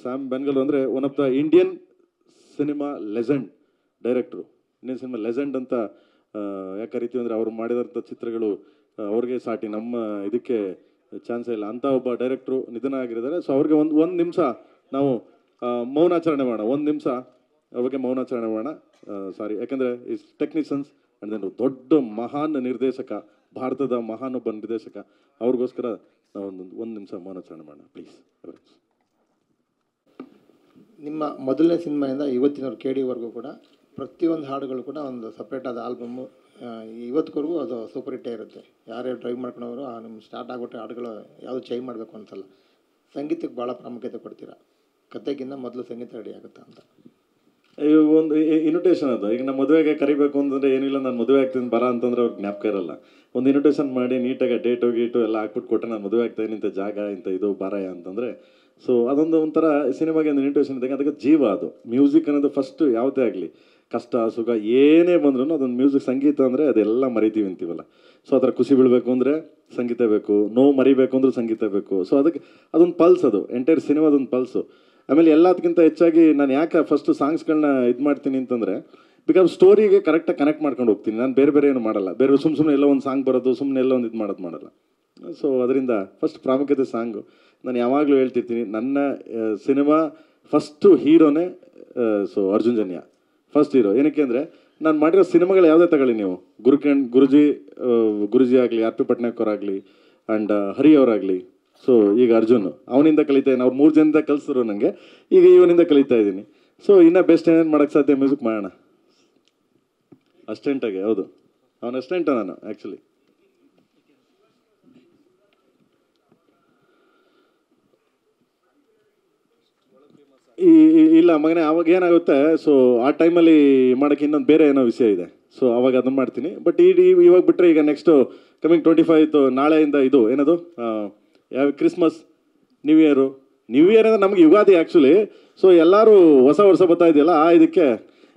ಸ್ಯಾಮ್ ಬೆನ್ಗಲ್ ಅಂದರೆ one of the Indian cinema legend director. Indian cinema legend ಅಂತ ಯಾಕೆ ಕರಿತೀವಿ ಅಂದರೆ, ಅವ್ರು ಮಾಡಿದಂಥ ಚಿತ್ರಗಳು ಅವ್ರಿಗೆ ಸಾಟಿ, ನಮ್ಮ ಇದಕ್ಕೆ ಚಾನ್ಸೇ ಇಲ್ಲ ಅಂತ ಒಬ್ಬ ಡೈರೆಕ್ಟ್ರು ನಿಧನ ಆಗಿದ್ದಾರೆ. ಸೊ ಅವ್ರಿಗೆ ಒಂದು ನಿಮಿಷ ನಾವು ಮೌನಾಚರಣೆ ಮಾಡೋಣ. ಒಂದು ನಿಮಿಷ ಅವ್ರ ಬಗ್ಗೆ ಮೌನಾಚರಣೆ ಮಾಡೋಣ. ಸಾರಿ, ಯಾಕಂದರೆ ಇಸ್ ಟೆಕ್ನಿಷಿಯನ್ಸ್ ಆ್ಯಂಡ್ ದೆನ್ ದೊಡ್ಡ ಮಹಾನ್ ನಿರ್ದೇಶಕ, ಭಾರತದ ಮಹಾನ್ ಒಬ್ಬ ನಿರ್ದೇಶಕ, ಅವ್ರಿಗೋಸ್ಕರ ನಾವು ಒಂದು ನಿಮಿಷ ಮೌನಾಚರಣೆ ಮಾಡೋಣ ಪ್ಲೀಸ್.
ನಿಮ್ಮ ಮೊದಲನೇ ಸಿನಿಮಾಯಿಂದ ಇವತ್ತಿನವ್ರು KD ಕೂಡ ಪ್ರತಿಯೊಂದು ಹಾಡುಗಳು ಕೂಡ ಒಂದು ಸಪ್ರೇಟ್ ಆದ ಆಲ್ಬಮ್ಮು, ಇವತ್ತಿಗೂ ಅದು ಸೂಪರ್ ಹಿಟ್ಟೇ ಇರುತ್ತೆ. ಯಾರ್ಯಾರು ಡ್ರೈವ್ ಮಾಡ್ಕೊಂಡವರು ನಿಮ್ಮ ಸ್ಟಾರ್ಟ್ ಆಗಿಬಿಟ್ರೆ ಹಾಡುಗಳು ಯಾವುದು ಚೇಂಜ್ ಮಾಡಬೇಕು ಅನ್ಸಲ್ಲ. ಸಂಗೀತಕ್ಕೆ ಭಾಳ ಪ್ರಾಮುಖ್ಯತೆ ಕೊಡ್ತೀರಾ, ಕತೆಗಿನ್ನ ಮೊದಲು ಸಂಗೀತ ರೆಡಿ ಆಗುತ್ತಾ ಅಂತ?
ಒಂದು ಇನ್ವಿಟೇಷನ್ ಅದು. ಈಗ ನಮ್ಮ ಮದುವೆಗೆ ಕರಿಬೇಕು ಅಂತಂದರೆ ಏನಿಲ್ಲ, ನಾನು ಮದುವೆ ಆಗ್ತೀನಿ ಬರ ಅಂತಂದ್ರೆ ಅವ್ರಿಗೆ ಜ್ಞಾಪಕ ಇರಲ್ಲ. ಒಂದು ಇನ್ವಿಟೇಷನ್ ಮಾಡಿ ನೀಟಾಗಿ ಗೀಟು ಎಲ್ಲ ಹಾಕ್ಬಿಟ್ಟು ಕೊಟ್ಟರೆ, ನಾನು ಮದುವೆ ಆಗ್ತಾಯಿನಿ ಇಂಥ ಜಾಗ ಇಂಥ ಇದು ಬಾರಯ ಅಂತಂದರೆ, ಸೊ ಅದೊಂದು ಒಂಥರ ಸಿನಿಮಾಗೆ ಒಂದು ಇನ್ವಿಟೇಷನ್ ಇದ್ದಾಗ ಅದಕ್ಕೆ ಜೀವ ಅದು. ಮ್ಯೂಸಿಕ್ ಅನ್ನೋದು ಫಸ್ಟು ಯಾವುದೇ ಆಗಲಿ, ಕಷ್ಟ ಸುಖ ಏನೇ ಬಂದ್ರೂ ಅದೊಂದು ಮ್ಯೂಸಿಕ್, ಸಂಗೀತ ಅಂದರೆ ಅದೆಲ್ಲ ಮರಿತೀವಿ ಅಂತೀವಲ್ಲ. ಸೊ ಆ ಥರ ಖುಷಿ ಬೀಳಬೇಕು ಅಂದರೆ ಸಂಗೀತ ಬೇಕು, ನೋವು ಮರಿಬೇಕು ಅಂದ್ರೆ ಸಂಗೀತ ಬೇಕು. ಸೊ ಅದಕ್ಕೆ ಅದೊಂದು ಪಲ್ಸ್, ಅದು ಎಂಟೈರ್ ಸಿನಿಮಾದೊಂದು ಪಲ್ಸು. ಆಮೇಲೆ ಎಲ್ಲದಕ್ಕಿಂತ ಹೆಚ್ಚಾಗಿ ನಾನು ಯಾಕೆ ಫಸ್ಟು ಸಾಂಗ್ಸ್ಗಳನ್ನ ಇದು ಮಾಡ್ತೀನಿ ಅಂತಂದರೆ, ಬಿಕಾಸ್ ಸ್ಟೋರಿಗೆ ಕರೆಕ್ಟಾಗಿ ಕನೆಕ್ಟ್ ಮಾಡ್ಕೊಂಡು ಹೋಗ್ತೀನಿ ನಾನು. ಬೇರೆ ಏನು ಮಾಡಲ್ಲ, ಬೇರೆ ಸುಮ್ಮನೆ ಎಲ್ಲ ಒಂದು ಸಾಂಗ್ ಬರೋದು, ಸುಮ್ಮನೆ ಎಲ್ಲ ಒಂದು ಇದು ಮಾಡಲ್ಲ. ಸೊ ಅದರಿಂದ ಫಸ್ಟ್ ಪ್ರಾಮುಖ್ಯತೆ ಸಾಂಗು. ನಾನು ಯಾವಾಗಲೂ ಹೇಳ್ತಿರ್ತೀನಿ, ನನ್ನ cinema first ಹೀರೋನೇ Arjun Janya, first hero. ಏನಕ್ಕೆ ಅಂದರೆ, ನಾನು ಮಾಡಿರೋ ಸಿನಿಮಾಗಳು ಯಾವುದೇ ತಗೊಳ್ಳಿ ನೀವು, ಗುರುಜಿ ಆಗಲಿ, RP ಪಟ್ನಾಯಕ್ ಅವರಾಗಲಿ, ಆ್ಯಂಡ್ ಹರಿ ಅವರಾಗಲಿ. ಸೊ ಈಗ ಅರ್ಜುನ್, ಅವನಿಂದ ಕಲಿತಾ ಇದ್ದೀನಿ. ಅವ್ರು 3 ಜನದಿಂದ ಕಲಿಸಿದ್ರು ನನಗೆ, ಈಗ ಇವನಿಂದ ಕಲಿತಾ ಇದ್ದೀನಿ. ಸೊ ಇನ್ನೂ ಬೆಸ್ಟ್ ಏನೇನು ಮಾಡೋಕ್ಕೆ ಸಾಧ್ಯ, ಮ್ಯೂಸಿಕ್ ಮಾಡೋಣ ಅಸ್ಟೆಂಟಾಗಿ. ಹೌದು, ಅವನ ಅಸ್ಟೆಂಟ ನಾನು ಆ್ಯಕ್ಚುಲಿ. ಇಲ್ಲ ಮಗನೇ, ಅವಾಗ ಏನಾಗುತ್ತೆ, ಸೊ ಆ ಟೈಮಲ್ಲಿ ಮಾಡೋಕ್ಕೆ ಇನ್ನೊಂದು ಬೇರೆ ಏನೋ ವಿಷಯ ಇದೆ. ಸೊ ಅವಾಗ ಅದನ್ನು ಮಾಡ್ತೀನಿ. ಬಟ್ ಇವಾಗ ಬಿಟ್ಟರೆ ಈಗ ನೆಕ್ಸ್ಟು ಕಮಿಂಗ್ 25 ನಾಳೆಯಿಂದ ಇದು ಏನದು ಯಾವ ಕ್ರಿಸ್ಮಸ್, ನ್ಯೂ ಇಯರ್ ಅಂದರೆ ನಮಗೆ ಯುಗಾದಿ ಆ್ಯಕ್ಚುಲಿ. ಸೊ ಎಲ್ಲರೂ ಹೊಸ ವರ್ಷ ಬರ್ತಾ ಇದೆಯಲ್ಲ, ಇದಕ್ಕೆ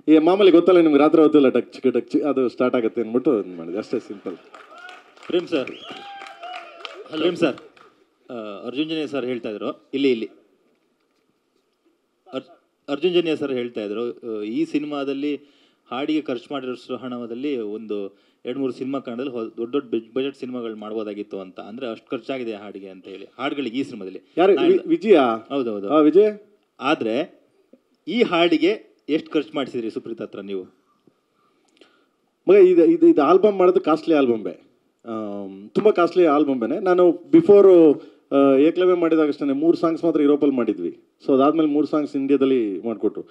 ಈ ಮಾಮೂಲಿ ಗೊತ್ತಲ್ಲ ನಿಮ್ಗೆ, ರಾತ್ರಿ ಹೊತ್ತಿಲ್ಲ ಟಚ್ ಅದು ಸ್ಟಾರ್ಟ್ ಆಗುತ್ತೆ ಅಂದ್ಬಿಟ್ಟು ಮಾಡಿದೆ ಅಷ್ಟೇ, simple.
Prem sir Arjun Janya sir ಹೇಳ್ತಾ ಇದ್ರು ಇಲ್ಲಿ ಅರ್ಜುನ್ ಜನ್ಯ ಸರ್ ಹೇಳ್ತಾ ಇದ್ರು ಈ ಸಿನಿಮಾದಲ್ಲಿ ಹಾಡಿಗೆ ಖರ್ಚು ಮಾಡಿರೋ ಹಣದಲ್ಲಿ ಒಂದು 2-3 ಸಿನಿಮಾ ಕನ್ನಡದಲ್ಲಿ ದೊಡ್ಡ ದೊಡ್ಡ ಬಜೆಟ್ ಸಿನಿಮಾಗಳು ಮಾಡ್ಬೋದಾಗಿತ್ತು ಅಂತ, ಅಂದ್ರೆ ಅಷ್ಟು ಖರ್ಚಾಗಿದೆ ಹಾಡಿಗೆ ಅಂತ ಹೇಳಿ, ಹಾಡುಗಳಿಗೆ ಈ ಸಿನಿಮಾದಲ್ಲಿ.
ವಿಜಯ?
ಹೌದೌದು
ವಿಜಯ್.
ಆದ್ರೆ ಈ ಹಾಡಿಗೆ ಎಷ್ಟು ಖರ್ಚು ಮಾಡಿಸಿದ್ರಿ ಸುಪ್ರೀತ್ ಹತ್ರ ನೀವು?
ಮಗ ಇದು ಆಲ್ಬಮ್ ಮಾಡೋದು ಕಾಸ್ಟ್ಲಿ ಆಲ್ಬಂಬೇ, ತುಂಬ ಕಾಸ್ಟ್ಲಿ ಆಲ್ಬಂಬೇನೆ. ನಾನು ಬಿಫೋರು ಏಕಲವ್ಯ ಮಾಡಿದಾಗ ಅಷ್ಟೇ 3 ಸಾಂಗ್ಸ್ ಮಾತ್ರ ಯುರೋಪಲ್ಲಿ ಮಾಡಿದ್ವಿ. ಸೊ ಅದಾದ್ಮೇಲೆ 3 ಸಾಂಗ್ಸ್ ಇಂಡಿಯಾದಲ್ಲಿ ಮಾಡಿಕೊಟ್ರು.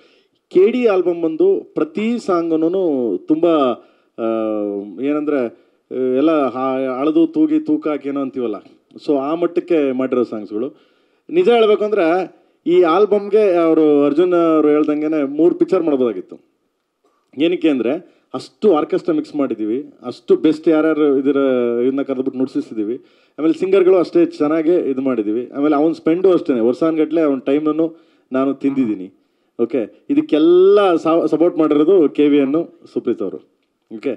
KD ಆಲ್ಬಮ್ ಬಂದು ಪ್ರತಿ ಸಾಂಗನೂ ತುಂಬ ಏನಂದರೆ ಎಲ್ಲ ಅಳದು ತೂಗಿ ತೂಕ ಹಾಕಿ ಏನೋ ಅಂತೀವಲ್ಲ, ಸೊ ಆ ಮಟ್ಟಕ್ಕೆ ಮಾಡಿರೋ ಸಾಂಗ್ಸ್ಗಳು. ನಿಜ ಹೇಳಬೇಕು ಅಂದರೆ ಈ ಆಲ್ಬಮ್ಗೆ ಅವರು ಅರ್ಜುನ್ ಅವರು ಹೇಳ್ದಂಗೆ 3 ಪಿಕ್ಚರ್ ಮಾಡ್ಬೋದಾಗಿತ್ತು. ಏನಕ್ಕೆ ಅಂದರೆ ಅಷ್ಟು ಆರ್ಕೆಸ್ಟ್ರಾ ಮಿಕ್ಸ್ ಮಾಡಿದ್ದೀವಿ, ಅಷ್ಟು ಬೆಸ್ಟ್ ಯಾರ್ಯಾರು ಇದನ್ನ ಕರೆದ್ಬಿಟ್ಟು ನುಡಿಸಿದ್ದೀವಿ. ಆಮೇಲೆ ಸಿಂಗರ್ಗಳು ಅಷ್ಟೇ ಚೆನ್ನಾಗಿ ಇದು ಮಾಡಿದ್ದೀವಿ. ಆಮೇಲೆ ಅವ್ನು ಸ್ಪೆಂಡು ಅಷ್ಟೇ ವರ್ಷಾನ್ಗಟ್ಲೆ ಅವ್ನ ಟೈಮನ್ನು ನಾನು ತಿಂದಿದ್ದೀನಿ. ಓಕೆ, ಇದಕ್ಕೆಲ್ಲ ಸಪೋರ್ಟ್ ಮಾಡಿರೋದು KVN ಸುಪ್ರೀತ್ ಅವರು. ಓಕೆ,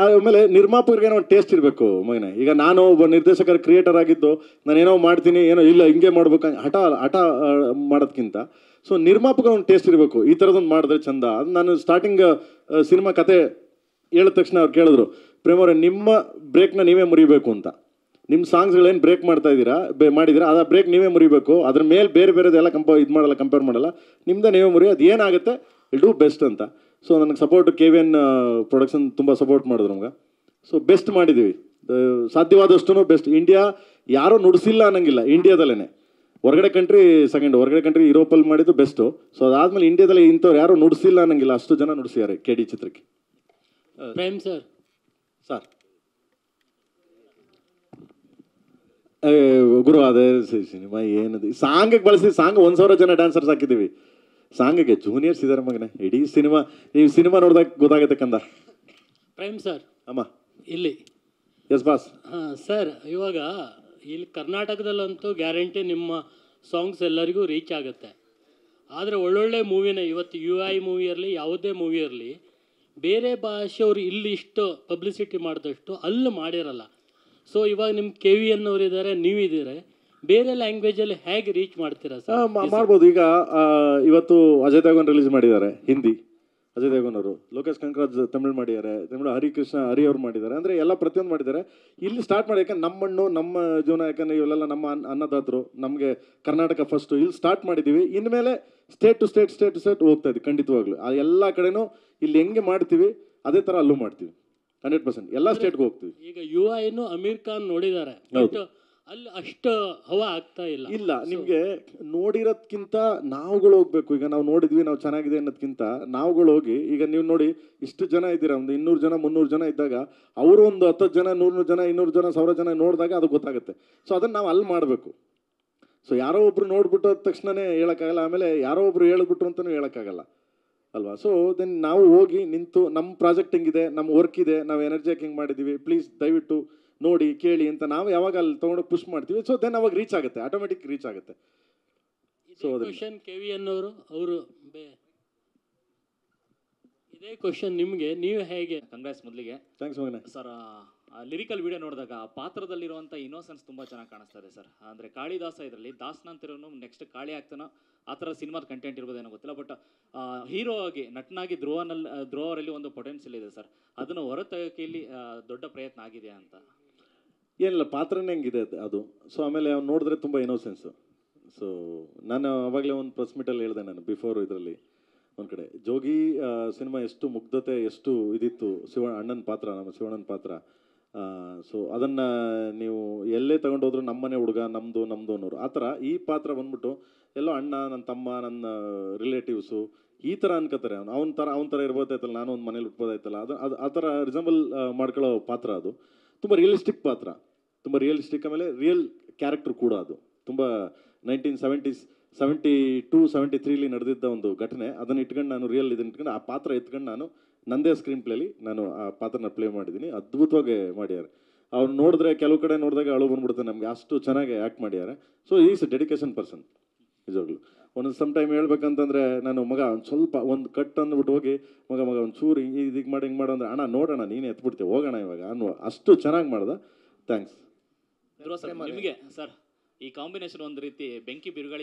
ಆಮೇಲೆ ನಿರ್ಮಾಪಕರಿಗೆ ಒಂದು ಟೇಸ್ಟ್ ಇರಬೇಕು ಮಗನೇ. ಈಗ ನಾನು ಒಬ್ಬ ನಿರ್ದೇಶಕರ ಕ್ರಿಯೇಟರ್ ಆಗಿದ್ದು ನಾನೇನೋ ಮಾಡ್ತೀನಿ, ಏನೋ ಇಲ್ಲ ಹಿಂಗೆ ಮಾಡ್ಬೇಕು ಹಠ ಮಾಡೋದ್ಕಿಂತ ಸೊ ನಿರ್ಮಾಪಕ ಒಂದು ಟೇಸ್ಟ್ ಇರಬೇಕು, ಈ ಥರದೊಂದು ಮಾಡಿದ್ರೆ ಚಂದ. ಅದು ನಾನು ಸ್ಟಾರ್ಟಿಂಗ್ ಸಿನಿಮಾ ಕತೆ ಹೇಳಿದ ತಕ್ಷಣ ಅವ್ರು ಕೇಳಿದ್ರು, ಪ್ರೇಮವ್ರೆ ನಿಮ್ಮ ಬ್ರೇಕ್ನ ನೀವೇ ಮುರಿಬೇಕು ಅಂತ. ನಿಮ್ಮ ಸಾಂಗ್ಸ್ಗಳೇನು ಬ್ರೇಕ್ ಮಾಡ್ತಾ ಇದ್ದೀರಾ ಮಾಡಿದ್ದೀರಾ ಅದು ಬ್ರೇಕ್ ನೀವೇ ಮುರಿಬೇಕು, ಅದ್ರ ಮೇಲೆ ಬೇರೆದೆಲ್ಲ ಕಂಪೇರ್ ಮಾಡಲ್ಲ, ನಿಮ್ಮದೇ ನೀವೇ ಮುರಿ, ಅದು ಏನಾಗುತ್ತೆ ಇಲ್ ಡೂ ಬೆಸ್ಟ್ ಅಂತ. ಸೊ ನನಗೆ ಸಪೋರ್ಟ್ KVN ಪ್ರೊಡಕ್ಷನ್ ತುಂಬ ಸಪೋರ್ಟ್ ಮಾಡಿದ್ರು ನಮ್ಗೆ. ಸೊ ಬೆಸ್ಟ್ ಮಾಡಿದ್ದೀವಿ, ಸಾಧ್ಯವಾದಷ್ಟು ಬೆಸ್ಟ್. ಇಂಡಿಯಾ ಯಾರೂ ನುಡಿಸಿಲ್ಲ ಅನ್ನಂಗಿಲ್ಲ, ಇಂಡಿಯಾದಲ್ಲೇ. ಹೊರಗಡೆ ಕಂಟ್ರಿ ಸೆಕೆಂಡ್, ಹೊರಗಡೆ ಕಂಟ್ರಿ ಯುರೋಪಲ್ಲಿ ಮಾಡಿದ್ದು ಬೆಸ್ಟು. ಸೊ ಅದಾದಮೇಲೆ ಇಂಡಿಯಾದಲ್ಲಿ ಇಂಥವ್ರು ಯಾರೂ ನುಡಿಸಿಲ್ಲ ಅನ್ನಂಗಿಲ್ಲ, ಅಷ್ಟು ಜನ ನುಡಿಸಿದ್ದಾರೆ KD ಚಿತ್ರಕ್ಕೆ.
ಪ್ರೇಮ್ ಸರ್
ಗುರು ಅದೇ ಸಿನಿಮಾ ಏನದು ಸಾಂಗಿಗೆ ಬಳಸಿ ಸಾಂಗ್ 1,000 ಜನ ಡ್ಯಾನ್ಸರ್ಸ್ ಹಾಕಿದ್ದೀವಿ. ಸಾಂಗಿಗೆ ಜೂನಿಯರ್ಸ್ ಇದ್ದಾರೆ ಮಗನೇ. ಇಡೀ ಸಿನಿಮಾ ನೀವು ಸಿನಿಮಾ ನೋಡಿದಾಗ ಗೊತ್ತಾಗುತ್ತೆ ಕಂದ.
ಪ್ರೇಮ್ ಸರ್
ಅಮ್ಮ
ಇಲ್ಲಿ.
Yes boss.
ಹಾಂ ಸರ್, ಇವಾಗ ಇಲ್ಲಿ ಕರ್ನಾಟಕದಲ್ಲಂತೂ ಗ್ಯಾರಂಟಿ ನಿಮ್ಮ ಸಾಂಗ್ಸ್ ಎಲ್ಲರಿಗೂ ರೀಚ್ ಆಗುತ್ತೆ. ಆದರೆ ಒಳ್ಳೊಳ್ಳೆ ಮೂವಿನ ಇವತ್ತು UI ಮೂವಿ ಇರಲಿ ಯಾವುದೇ ಮೂವಿ ಇರಲಿ, ಬೇರೆ ಭಾಷೆಯವರು ಇಲ್ಲಿ ಇಷ್ಟು ಪಬ್ಲಿಸಿಟಿ ಮಾಡಿದಷ್ಟು ಅಲ್ಲಿ ಮಾಡಿರಲ್ಲ. ಸೊ ಇವಾಗ ನಿಮ್ಮ KVN ಅವರು ಇದ್ದಾರೆ, ನೀವಿದ್ದೀರಿ, ಬೇರೆ ಲ್ಯಾಂಗ್ವೇಜಲ್ಲಿ ಹೇಗೆ ರೀಚ್ ಮಾಡ್ತೀರಾ ಸರ್?
ಮಾಡ್ಬೋದು. ಈಗ ಇವತ್ತು ಅಜಯ್ ದೇವಗನ್ ರಿಲೀಸ್ ಮಾಡಿದ್ದಾರೆ ಹಿಂದಿ, ಅಜಯ್ ದೇವಗನ್ ಅವರು. ಲೋಕೇಶ್ ಕನಕರಾಜ್ ತಮಿಳು ಮಾಡಿದ್ದಾರೆ, ತಮಿಳು ಹರಿ ಅವ್ರು ಮಾಡಿದ್ದಾರೆ. ಅಂದರೆ ಎಲ್ಲ ಪ್ರತಿಯೊಂದು ಮಾಡಿದ್ದಾರೆ. ಇಲ್ಲಿ ಸ್ಟಾರ್ಟ್ ಮಾಡಿ, ಯಾಕಂದ್ರೆ ನಮ್ಮ ಮಣ್ಣು ನಮ್ಮ ಜೀವನ, ಯಾಕಂದರೆ ಇವೆಲ್ಲ ನಮ್ಮ ಅನ್ನದಾತರು, ನಮಗೆ ಕರ್ನಾಟಕ ಫಸ್ಟು ಇಲ್ಲಿ ಸ್ಟಾರ್ಟ್ ಮಾಡಿದ್ದೀವಿ. ಇನ್ಮೇಲೆ ಸ್ಟೇಟ್ ಟು ಸ್ಟೇಟ್ ಹೋಗ್ತಾ ಇದ್ದೀವಿ ಖಂಡಿತವಾಗ್ಲೂ. ಆ ಎಲ್ಲ ಕಡೆನೂ ಇಲ್ಲಿ ಹೆಂಗೆ ಮಾಡ್ತೀವಿ ಅದೇ ಥರ ಅಲ್ಲೂ ಮಾಡ್ತೀವಿ 100%. ಎಲ್ಲ ಸ್ಟೇಟ್ಗೆ ಹೋಗ್ತೀವಿ.
ಈಗ UI ಅಮೀರ್ ಖಾನ್ ನೋಡಿದ್ದಾರೆ, ಅಲ್ಲಿ ಅಷ್ಟು ಹವಾ ಆಗ್ತಾ ಇಲ್ಲ.
ನಿಮಗೆ ನೋಡಿರೋದ್ಕಿಂತ ನಾವುಗಳು ಹೋಗ್ಬೇಕು. ಈಗ ನಾವು ನೋಡಿದ್ವಿ, ನಾವು ಚೆನ್ನಾಗಿದೆ ಅನ್ನೋದ್ಕಿಂತ ನಾವುಗಳು ಹೋಗಿ, ಈಗ ನೀವು ನೋಡಿ ಇಷ್ಟು ಜನ ಇದ್ದೀರಾ, ಒಂದು 200 ಜನ 300 ಜನ ಇದ್ದಾಗ ಅವರು ಒಂದು 10 ಜನ 100 ಜನ 200 ಜನ 1000 ಜನ ನೋಡಿದಾಗ ಅದು ಗೊತ್ತಾಗುತ್ತೆ. ಸೊ ಅದನ್ನು ನಾವು ಅಲ್ಲಿ ಮಾಡಬೇಕು. ಸೊ ಯಾರೋ ಒಬ್ರು ನೋಡ್ಬಿಟ್ಟು ಅದ ತಕ್ಷಣನೇ ಹೇಳೋಕ್ಕಾಗಲ್ಲ, ಆಮೇಲೆ ಯಾರೋ ಒಬ್ರು ಹೇಳ್ಬಿಟ್ರು ಅಂತಲೂ ಹೇಳೋಕ್ಕಾಗಲ್ಲ ಅಲ್ವಾ. ಸೊ ದೆನ್ ನಾವು ಹೋಗಿ ನಿಂತು ನಮ್ಮ ಪ್ರಾಜೆಕ್ಟ್ ಹಿಂಗಿದೆ, ನಮ್ಮ ವರ್ಕ್ ಇದೆ, ನಾವು ಎನರ್ಜಿ ಹಿಂಗೆ ಮಾಡಿದ್ದೀವಿ, ಪ್ಲೀಸ್ ದಯವಿಟ್ಟು ನೋಡಿ ಕೇಳಿ ಅಂತ ನಾವು ಯಾವಾಗ ಅಲ್ಲಿ ತೊಗೊಂಡು ಪುಷ್ ಮಾಡ್ತೀವಿ. ಸೊ ದೆನ್ ಅವಾಗ ರೀಚ್ ಆಗುತ್ತೆ, ಆಟೋಮೆಟಿಕ್ ರೀಚ್ ಆಗುತ್ತೆ.
ಸೊ ಕ್ವಶನ್ KVN ಅವರು ಇದೇ ಕ್ವಶನ್ ನಿಮಗೆ, ನೀವು ಹೇಗೆ?
ಕಂಗ್ರಾಟ್ಸ್ ಮೊದಲಿಗೆ.
ಥ್ಯಾಂಕ್ಸ್ ಮಗನೇ.
ಸರ್ ಲಿರಿಕಲ್ ವಿಡಿಯೋ ನೋಡಿದಾಗ ಪಾತ್ರದಲ್ಲಿರುವಂಥ ಇನ್ನೋಸೆನ್ಸ್ ತುಂಬ ಚೆನ್ನಾಗಿ ಕಾಣಿಸ್ತಾ ಇದೆ ಸರ್. ಅಂದರೆ ಕಾಳಿದಾಸ ಇದರಲ್ಲಿ ದಾಸನಂತಿರೋನು ನೆಕ್ಸ್ಟ್ ಕಾಳಿ ಆಗ್ತಾನೋ ಆ ಥರ ಸಿನಿಮಾದ ಕಂಟೆಂಟ್ ಇರ್ಬೋದೇನೋ ಗೊತ್ತಿಲ್ಲ. ಬಟ್ ಹೀರೋ ಆಗಿ ನಟನಾಗಿ ಧ್ರುವರಲ್ಲಿ ಒಂದು ಪೊಟೆನ್ಷಿಯಲ್ ಇದೆ ಸರ್. ಅದನ್ನು ಹೊರತೆಗೆಯಲ್ಲಿ ದೊಡ್ಡ ಪ್ರಯತ್ನ ಆಗಿದೆ ಅಂತ.
ಏನಿಲ್ಲ, ಪಾತ್ರನೇ ಹೆಂಗಿದೆ ಅದು. ಸೊ ಆಮೇಲೆ ಅವ್ನು ನೋಡಿದ್ರೆ ತುಂಬ ಇನ್ನೋಸೆನ್ಸು. ಸೊ ನಾನು ಅವಾಗಲೇ ಒಂದು ಪ್ರೆಸ್ ಮೀಟಲ್ಲಿ ಹೇಳಿದೆ, ನಾನು ಬಿಫೋರ್ ಇದರಲ್ಲಿ ಒಂದು ಕಡೆ ಜೋಗಿ ಸಿನಿಮಾ ಎಷ್ಟು ಮುಗ್ಧತೆ, ಎಷ್ಟು ಇದಿತ್ತು ಅಣ್ಣನ ಪಾತ್ರ, ನಮ್ಮ ಶಿವಣ್ಣನ ಪಾತ್ರ. ಸೊ ಅದನ್ನು ನೀವು ಎಲ್ಲೇ ತಗೊಂಡೋದ್ರು ನಮ್ಮನೆ ಹುಡುಗ ನಮ್ಮದು ಅನ್ನೋರು ಆ ಥರ. ಈ ಪಾತ್ರ ಬಂದ್ಬಿಟ್ಟು ಎಲ್ಲೋ ಅಣ್ಣ, ನನ್ನ ತಮ್ಮ, ನನ್ನ ರಿಲೇಟಿವ್ಸು ಈ ಥರ ಅನ್ಕೋತಾರೆ. ಅವನ ಥರ ಇರ್ಬೋದಾಯ್ತಲ್ಲ, ನಾನು ಒಂದು ಮನೇಲಿ ಉಟ್ಬೋದಾಯ್ತಲ್ಲ, ಅದು ಆ ಥರ ರಿಸಂಬಲ್ ಮಾಡ್ಕೊಳ್ಳೋ ಪಾತ್ರ. ಅದು ತುಂಬ ರಿಯಲಿಸ್ಟಿಕ್ ಪಾತ್ರ, ತುಂಬ ರಿಯಲಿಸ್ಟಿಕ್. ಆಮೇಲೆ ರಿಯಲ್ ಕ್ಯಾರೆಕ್ಟರ್ ಕೂಡ ಅದು. ತುಂಬ 1972-73 ನಡೆದಿದ್ದ ಒಂದು ಘಟನೆ. ಅದನ್ನು ಇಟ್ಕೊಂಡು ನಾನು ಇದನ್ನು ಇಟ್ಕೊಂಡು ಆ ಪಾತ್ರ ಎತ್ಕೊಂಡು ನಾನು ನಂದೇ ಸ್ಕ್ರೀನ್ ಪ್ಲೇಲಿ ನಾನು ಆ ಪಾತ್ರನ ಪ್ಲೇ ಮಾಡಿದ್ದೀನಿ. ಅದ್ಭುತವಾಗಿ ಮಾಡ್ಯಾರೆ. ಅವ್ರು ನೋಡಿದ್ರೆ ಕೆಲವು ಕಡೆ ನೋಡಿದಾಗ ಅಳು ಬಂದ್ಬಿಡುತ್ತೆ ನಮಗೆ, ಅಷ್ಟು ಚೆನ್ನಾಗಿ ಆ್ಯಕ್ಟ್ ಮಾಡಿದ್ದಾರೆ. ಸೊ ಈಸ್ ಡೆಡಿಕೇಶನ್ ಪರ್ಸನ್ ನಿಜವಾಗ್ಲು. ಒಂದೊಂದು ಸಮ್ ಟೈಮ್ ಹೇಳ್ಬೇಕಂತಂದರೆ ನಾನು ಮಗ ಒಂದು ಸ್ವಲ್ಪ ಒಂದು ಕಟ್ ಅಂದ್ಬಿಟ್ಟು ಹೋಗಿ ಮಗ ಒಂದು ಚೂರು ಹಿಂಗೆ ಮಾಡಿ ಹಿಂಗೆ ಮಾಡೋ ಅಂದರೆ ಅಣ್ಣ ನೋಡೋಣ ನೀನೇ ಎತ್ಬಿಡ್ತೀವಿ ಹೋಗೋಣ ಇವಾಗ ಅನ್ನುವ ಅಷ್ಟು ಚೆನ್ನಾಗಿ ಮಾಡ್ದೆ. ಥ್ಯಾಂಕ್ಸ್.
ನಿಮಗೆ ಸರ್ ಈ ಕಾಂಬಿನೇಷನ್ ಒಂದು ರೀತಿ ಬೆಂಕಿ ಬಿರುಗಾಳಿ